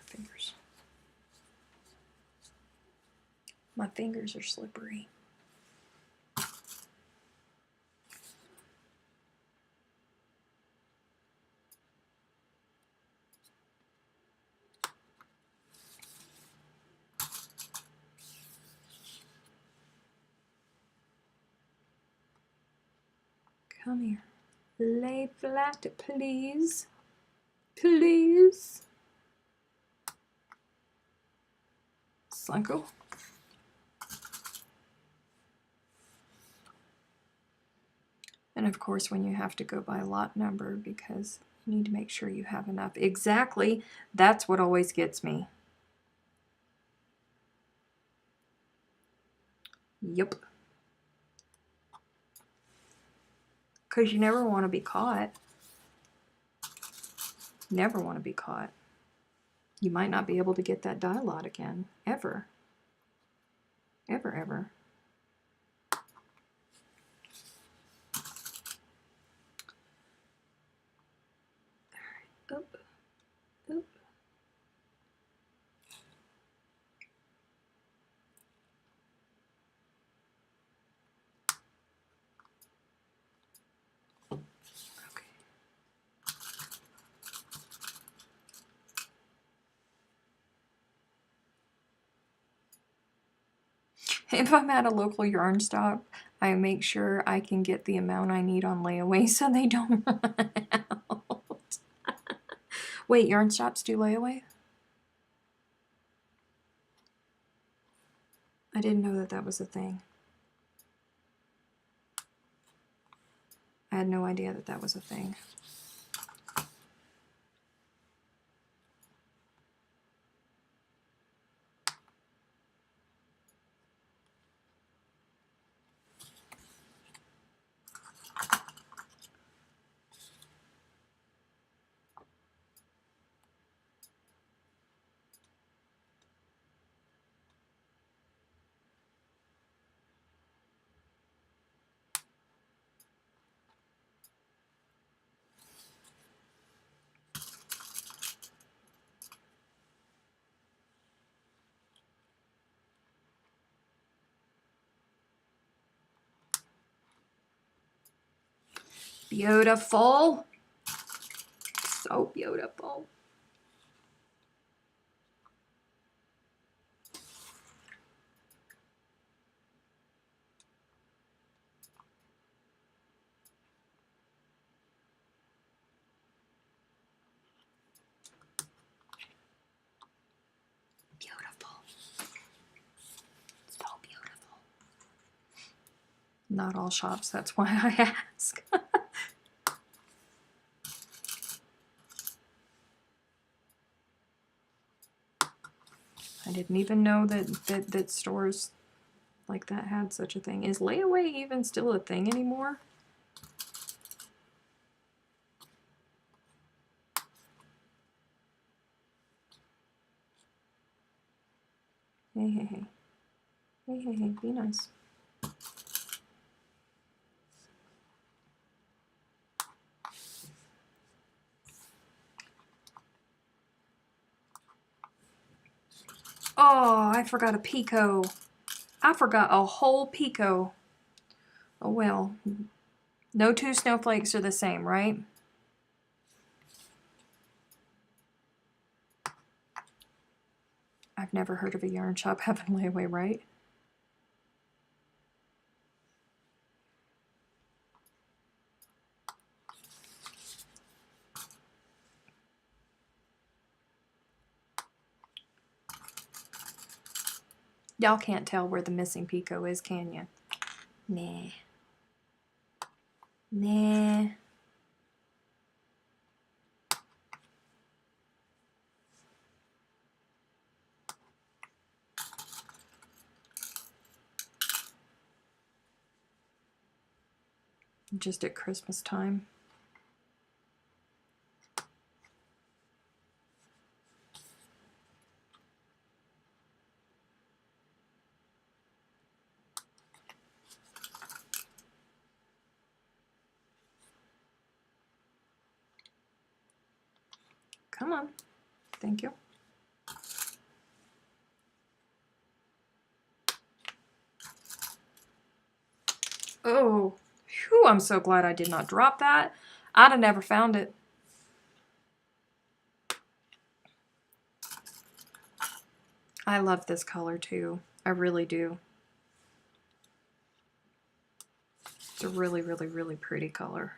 Fingers. My fingers are slippery. Come here. Lay flat, please. Please. Cycle. And of course, when you have to go by lot number, because you need to make sure you have enough. Exactly. That's what always gets me. Yep. Because you never want to be caught. Never want to be caught. You might not be able to get that dye lot again. Ever. Ever, ever. Alright, up, up. If I'm at a local yarn stop, I make sure I can get the amount I need on layaway so they don't run out. Wait, yarn stops do layaway? I didn't know that that was a thing. I had no idea that that was a thing. Beautiful. So beautiful. Beautiful. So beautiful. Not all shops, that's why I ask. I didn't even know that stores like that had such a thing. Is layaway even still a thing anymore? Hey, hey, hey. Hey, hey, hey, be nice. Oh, I forgot a picot. I forgot a whole picot. Oh well. No two snowflakes are the same, right? I've never heard of a yarn shop having layaway, right? Y'all can't tell where the missing picot is, can you? Nah. Nah. Just at Christmas time. Come on. Thank you. Oh, whew, I'm so glad I did not drop that. I'd have never found it. I love this color too. I really do. It's a really, really, really pretty color.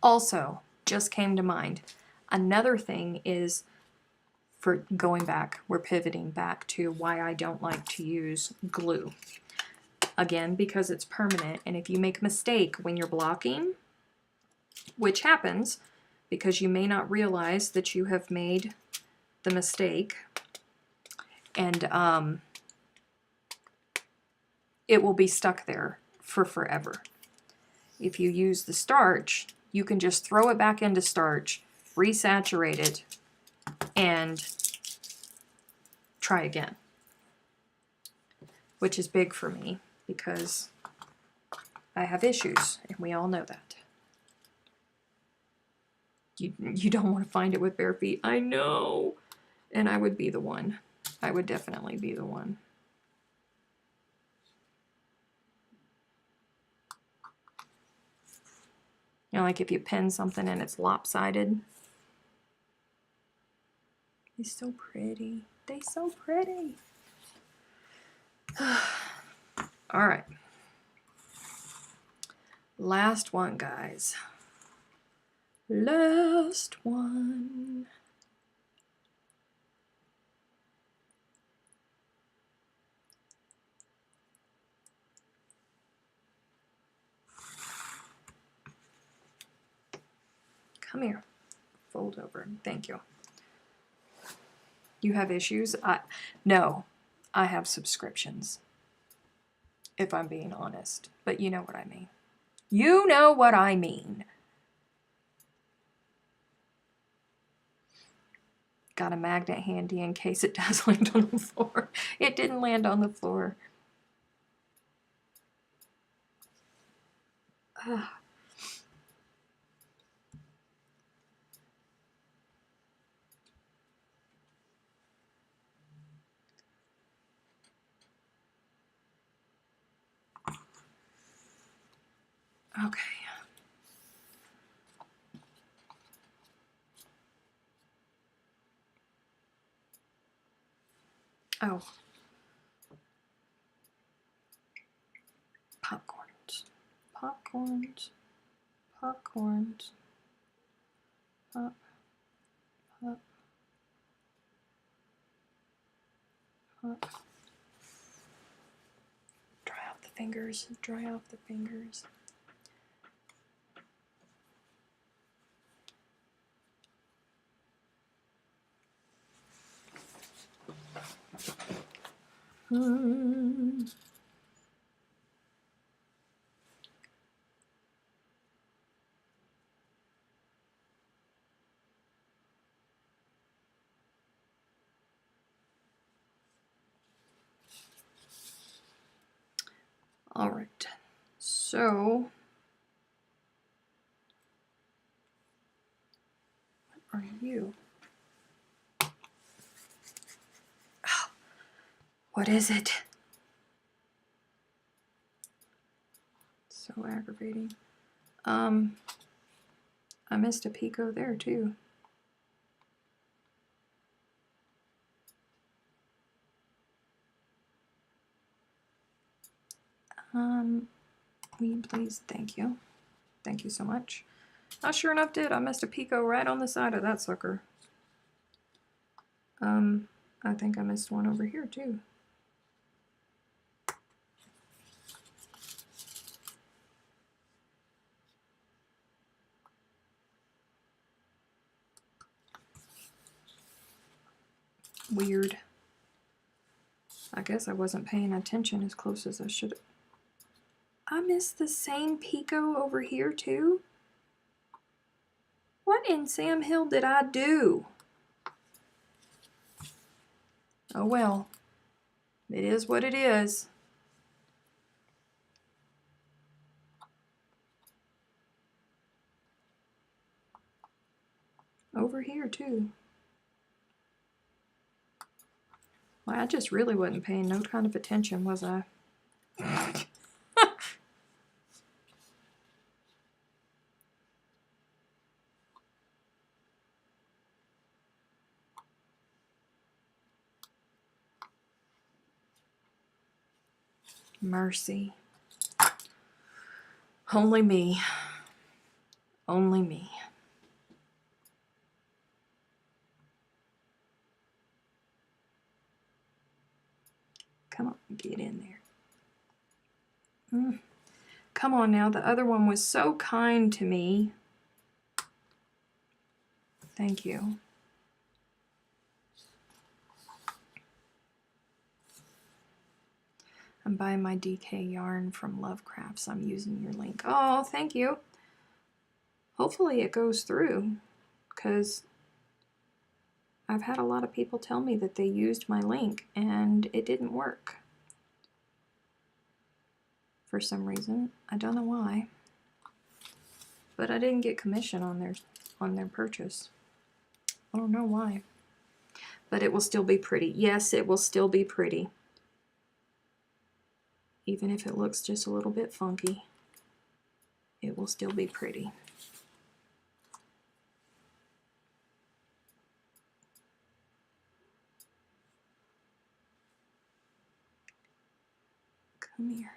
Also, just came to mind, another thing is, for going back, we're pivoting back to why I don't like to use glue. Again, because it's permanent, and if you make a mistake when you're blocking, which happens because you may not realize that you have made the mistake, and it will be stuck there for forever. If you use the starch, you can just throw it back into starch, resaturate it, and try again. Which is big for me because I have issues, and we all know that. You don't want to find it with bare feet. I know. And I would be the one. I would definitely be the one. You know, like if you pin something and it's lopsided. They're so pretty. They're so pretty. All right. Last one, guys. Last one. Come here. Fold over. Thank you. You have issues? No. I have subscriptions. if I'm being honest. But you know what I mean. You know what I mean. Got a magnet handy in case it does land on the floor. It didn't land on the floor. Ugh. Okay. Oh. Popcorns. Popcorns. Popcorns. Pop. Pop. Pop. Dry off the fingers. Dry off the fingers. All right. So, what are you? Oh, what is it? So aggravating. I missed a picot there too. Will you please? Thank you. Thank you so much. I sure enough did. I missed a picot right on the side of that sucker. I think I missed one over here too. Weird. I guess I wasn't paying attention as close as I should. I missed the same picot over here too? What in Sam Hill did I do? Oh well. It is what it is. Over here too. Well, I just really wasn't paying no kind of attention, was I? Mercy. Only me. Only me. Come on, get in there. Come on now, the other one was so kind to me. Thank you. I'm buying my DK yarn from Lovecrafts. I'm using your link. Oh, thank you. Hopefully it goes through, because I've had a lot of people tell me that they used my link and it didn't work. For some reason. I don't know why. But I didn't get commission on their purchase. I don't know why. But it will still be pretty. Yes, it will still be pretty. Even if it looks just a little bit funky, it will still be pretty. Come here.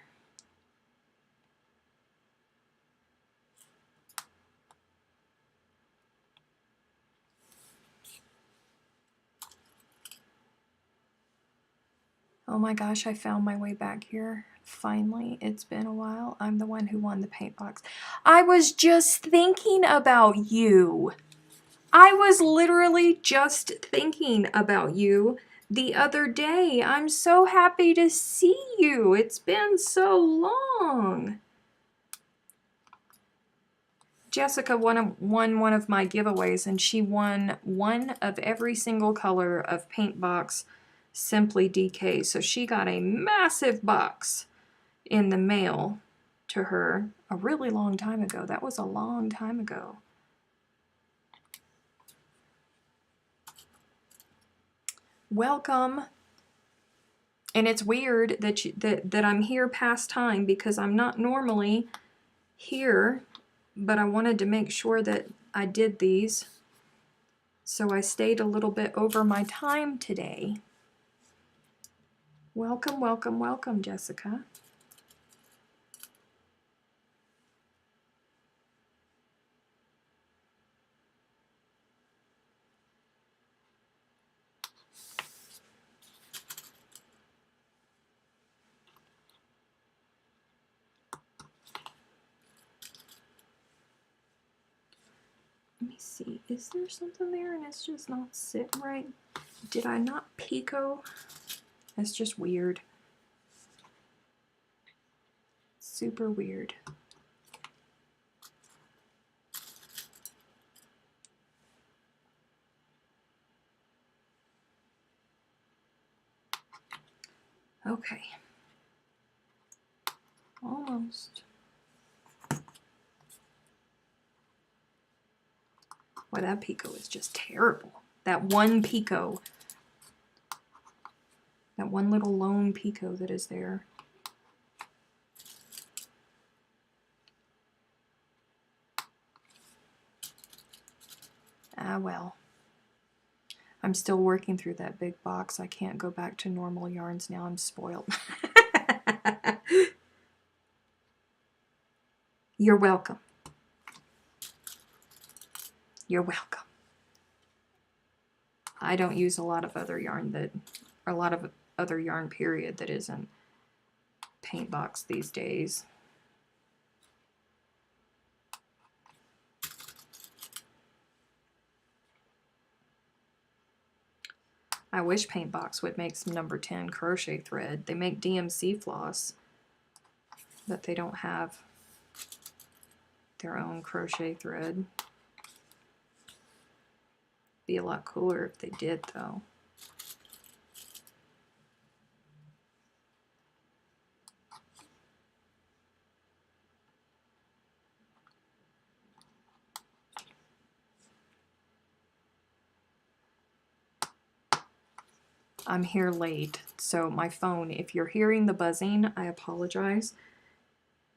Oh my gosh, I found my way back here. Finally, it's been a while. I'm the one who won the paint box. I was just thinking about you. I was literally just thinking about you the other day. I'm so happy to see you. It's been so long. Jessica won one of my giveaways, and she won one of every single color of Paintbox Simply DK. So she got a massive box in the mail to her a really long time ago. That was a long time ago. Welcome. And it's weird that I'm here past time because I'm not normally here, but I wanted to make sure that I did these. So I stayed a little bit over my time today. Welcome, welcome, welcome, Jessica. Let me see, is there something there and it's just not sitting right? Did I not picot? That's just weird. Super weird. Okay. Almost. Boy, that picot is just terrible. That one picot. That one little lone picot that is there. Ah, well. I'm still working through that big box. I can't go back to normal yarns now. I'm spoiled. You're welcome. You're welcome. I don't use a lot of other yarn or a lot of other yarn period that isn't Paintbox these days. I wish Paintbox would make some number 10 crochet thread. They make DMC floss, but they don't have their own crochet thread. Be a lot cooler if they did, though. I'm here late, so my phone, if you're hearing the buzzing, I apologize.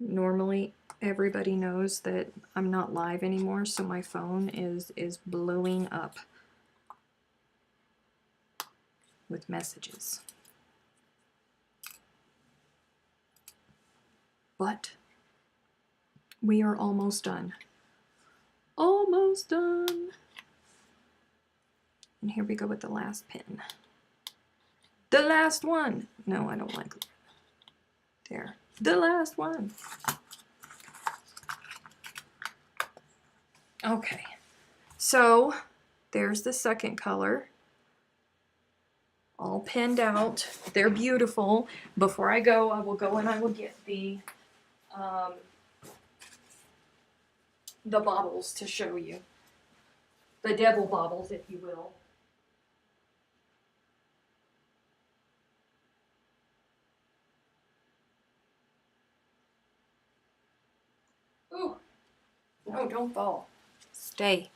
Normally, everybody knows that I'm not live anymore, so my phone is blowing up with messages. But we are almost done. Almost done. And here we go with the last pin. The last one. No, I don't like it. There. The last one. Okay. So there's the second color. All pinned out. They're beautiful. Before I go, I will go and I will get the baubles to show you. The devil baubles, if you will. Ooh. No, don't fall. Stay.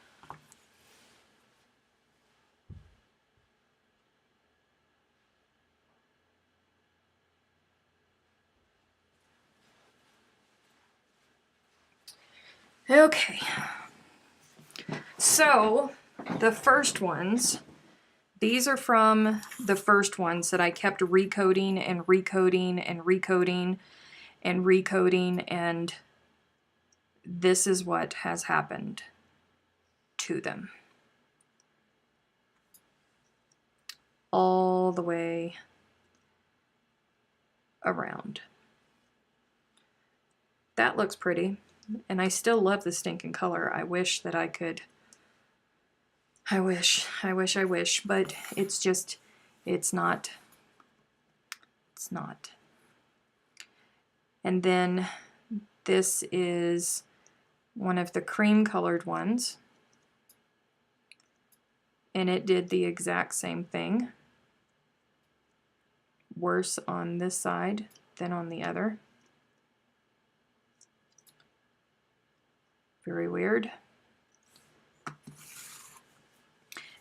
Okay. So, the first ones, these are from the first ones that I kept recoding and recoding and recoding and recoding, and this is what has happened to them. All the way around. That looks pretty, and I still love the stinking color. I wish that I could, I wish, but it's just, It's not. It's not. And then this is one of the cream colored ones. And it did the exact same thing. Worse on this side than on the other. Very weird.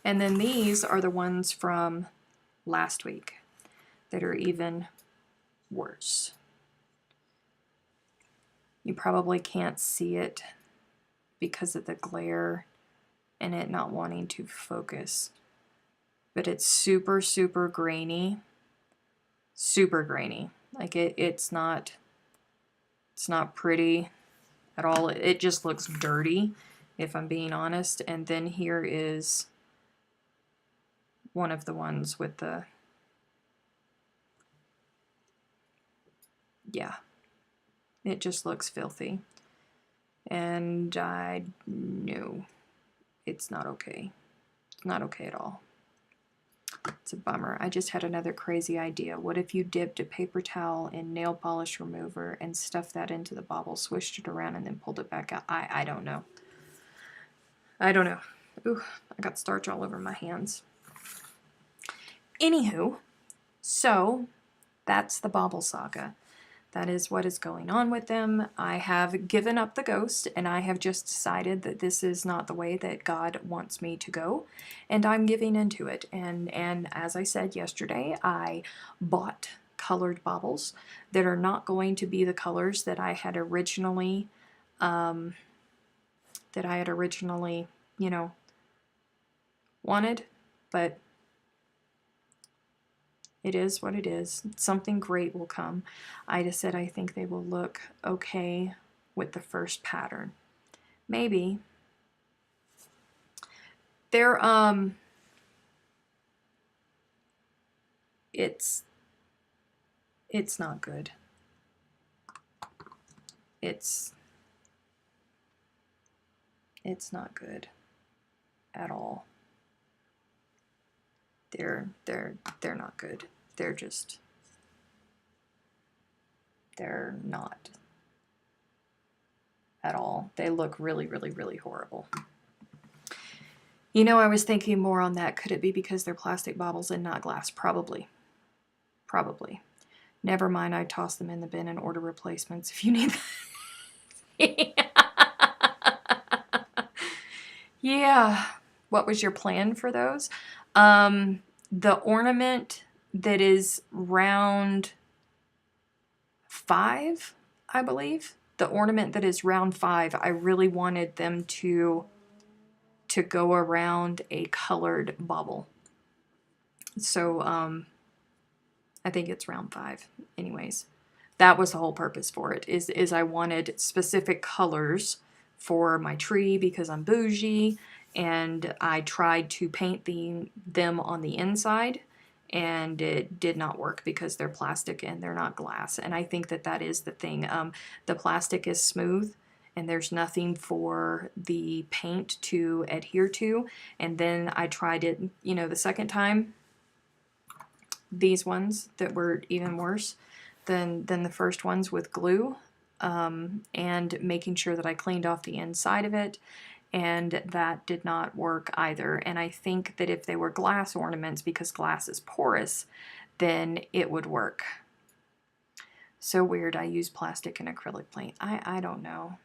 And then these are the ones from last week that are even worse. You probably can't see it because of the glare and it not wanting to focus. But it's super, super grainy. Super grainy. Like it's not pretty at all. It just looks dirty, if I'm being honest. And then here is one of the ones with the, yeah, it just looks filthy. And I know it's not okay. It's not okay at all. It's a bummer. I just had another crazy idea. What if you dipped a paper towel in nail polish remover and stuffed that into the bauble, swished it around, and then pulled it back out? I don't know. I don't know. Ooh, I got starch all over my hands. Anywho, so that's the Bauble saga. That is what is going on with them. I have given up the ghost, and I have just decided that this is not the way that God wants me to go, and I'm giving into it. And as I said yesterday, I bought colored baubles that are not going to be the colors that I had originally, you know, wanted, but it is what it is. Something great will come. I just said I think they will look okay with the first pattern. Maybe. They're, it's not good. It's not good at all. They're not good. They're not at all. They look really, really, really horrible. You know, I was thinking more on that. Could it be because they're plastic baubles and not glass? Probably. Probably. Never mind, I toss them in the bin and order replacements if you need them. Yeah. What was your plan for those? The ornament that is round 5, I believe. The ornament that is round 5, I really wanted them to go around a colored bauble. So, I think it's round 5. Anyways, that was the whole purpose for it, is I wanted specific colors for my tree because I'm bougie, and I tried to paint them on the inside, and it did not work because they're plastic and they're not glass. And I think that is the thing. The plastic is smooth, and there's nothing for the paint to adhere to. And then I tried it, you know, the second time, these ones that were even worse than the first ones with glue, and making sure that I cleaned off the inside of it, and that did not work either. And I think that if they were glass ornaments, because glass is porous, then it would work. So weird, I use plastic and acrylic paint. I don't know.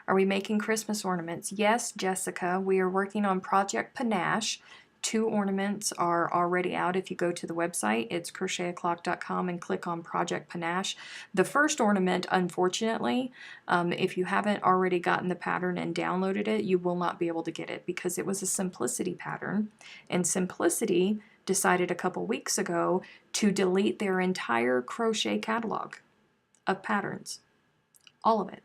Are we making Christmas ornaments? Yes, Jessica, we are working on Project Panache. 2 ornaments are already out. If you go to the website, it's crochetaclock.com, and click on Project Panache. The first ornament, unfortunately, if you haven't already gotten the pattern and downloaded it, you will not be able to get it because it was a Simplicity pattern, and Simplicity decided a couple weeks ago to delete their entire crochet catalog of patterns. All of it.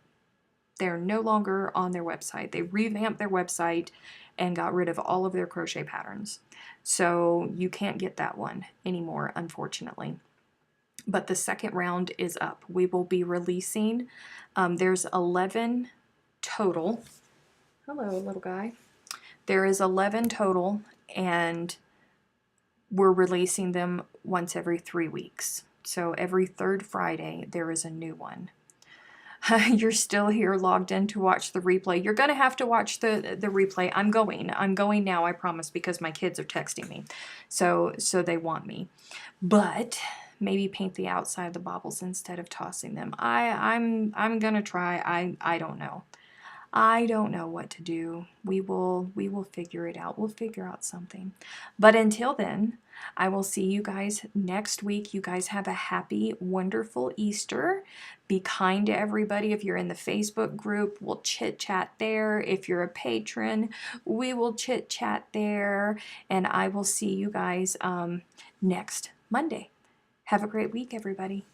They're no longer on their website. They revamped their website and got rid of all of their crochet patterns. So you can't get that one anymore, unfortunately. But the second round is up. We will be releasing, there's 11 total. Hello, little guy. There is 11 total, and we're releasing them once every 3 weeks. So every third Friday, there is a new one. You're still here logged in to watch the replay. You're going to have to watch the replay. I'm going now, I promise, because my kids are texting me. So they want me. But maybe paint the outside of the baubles instead of tossing them. I'm going to try. I don't know. I don't know what to do. We will figure it out. We'll figure out something. But until then, I will see you guys next week. You guys have a happy, wonderful Easter. Be kind to everybody. If you're in the Facebook group, we'll chit-chat there. If you're a patron, we will chit-chat there. And I will see you guys next Monday. Have a great week, everybody.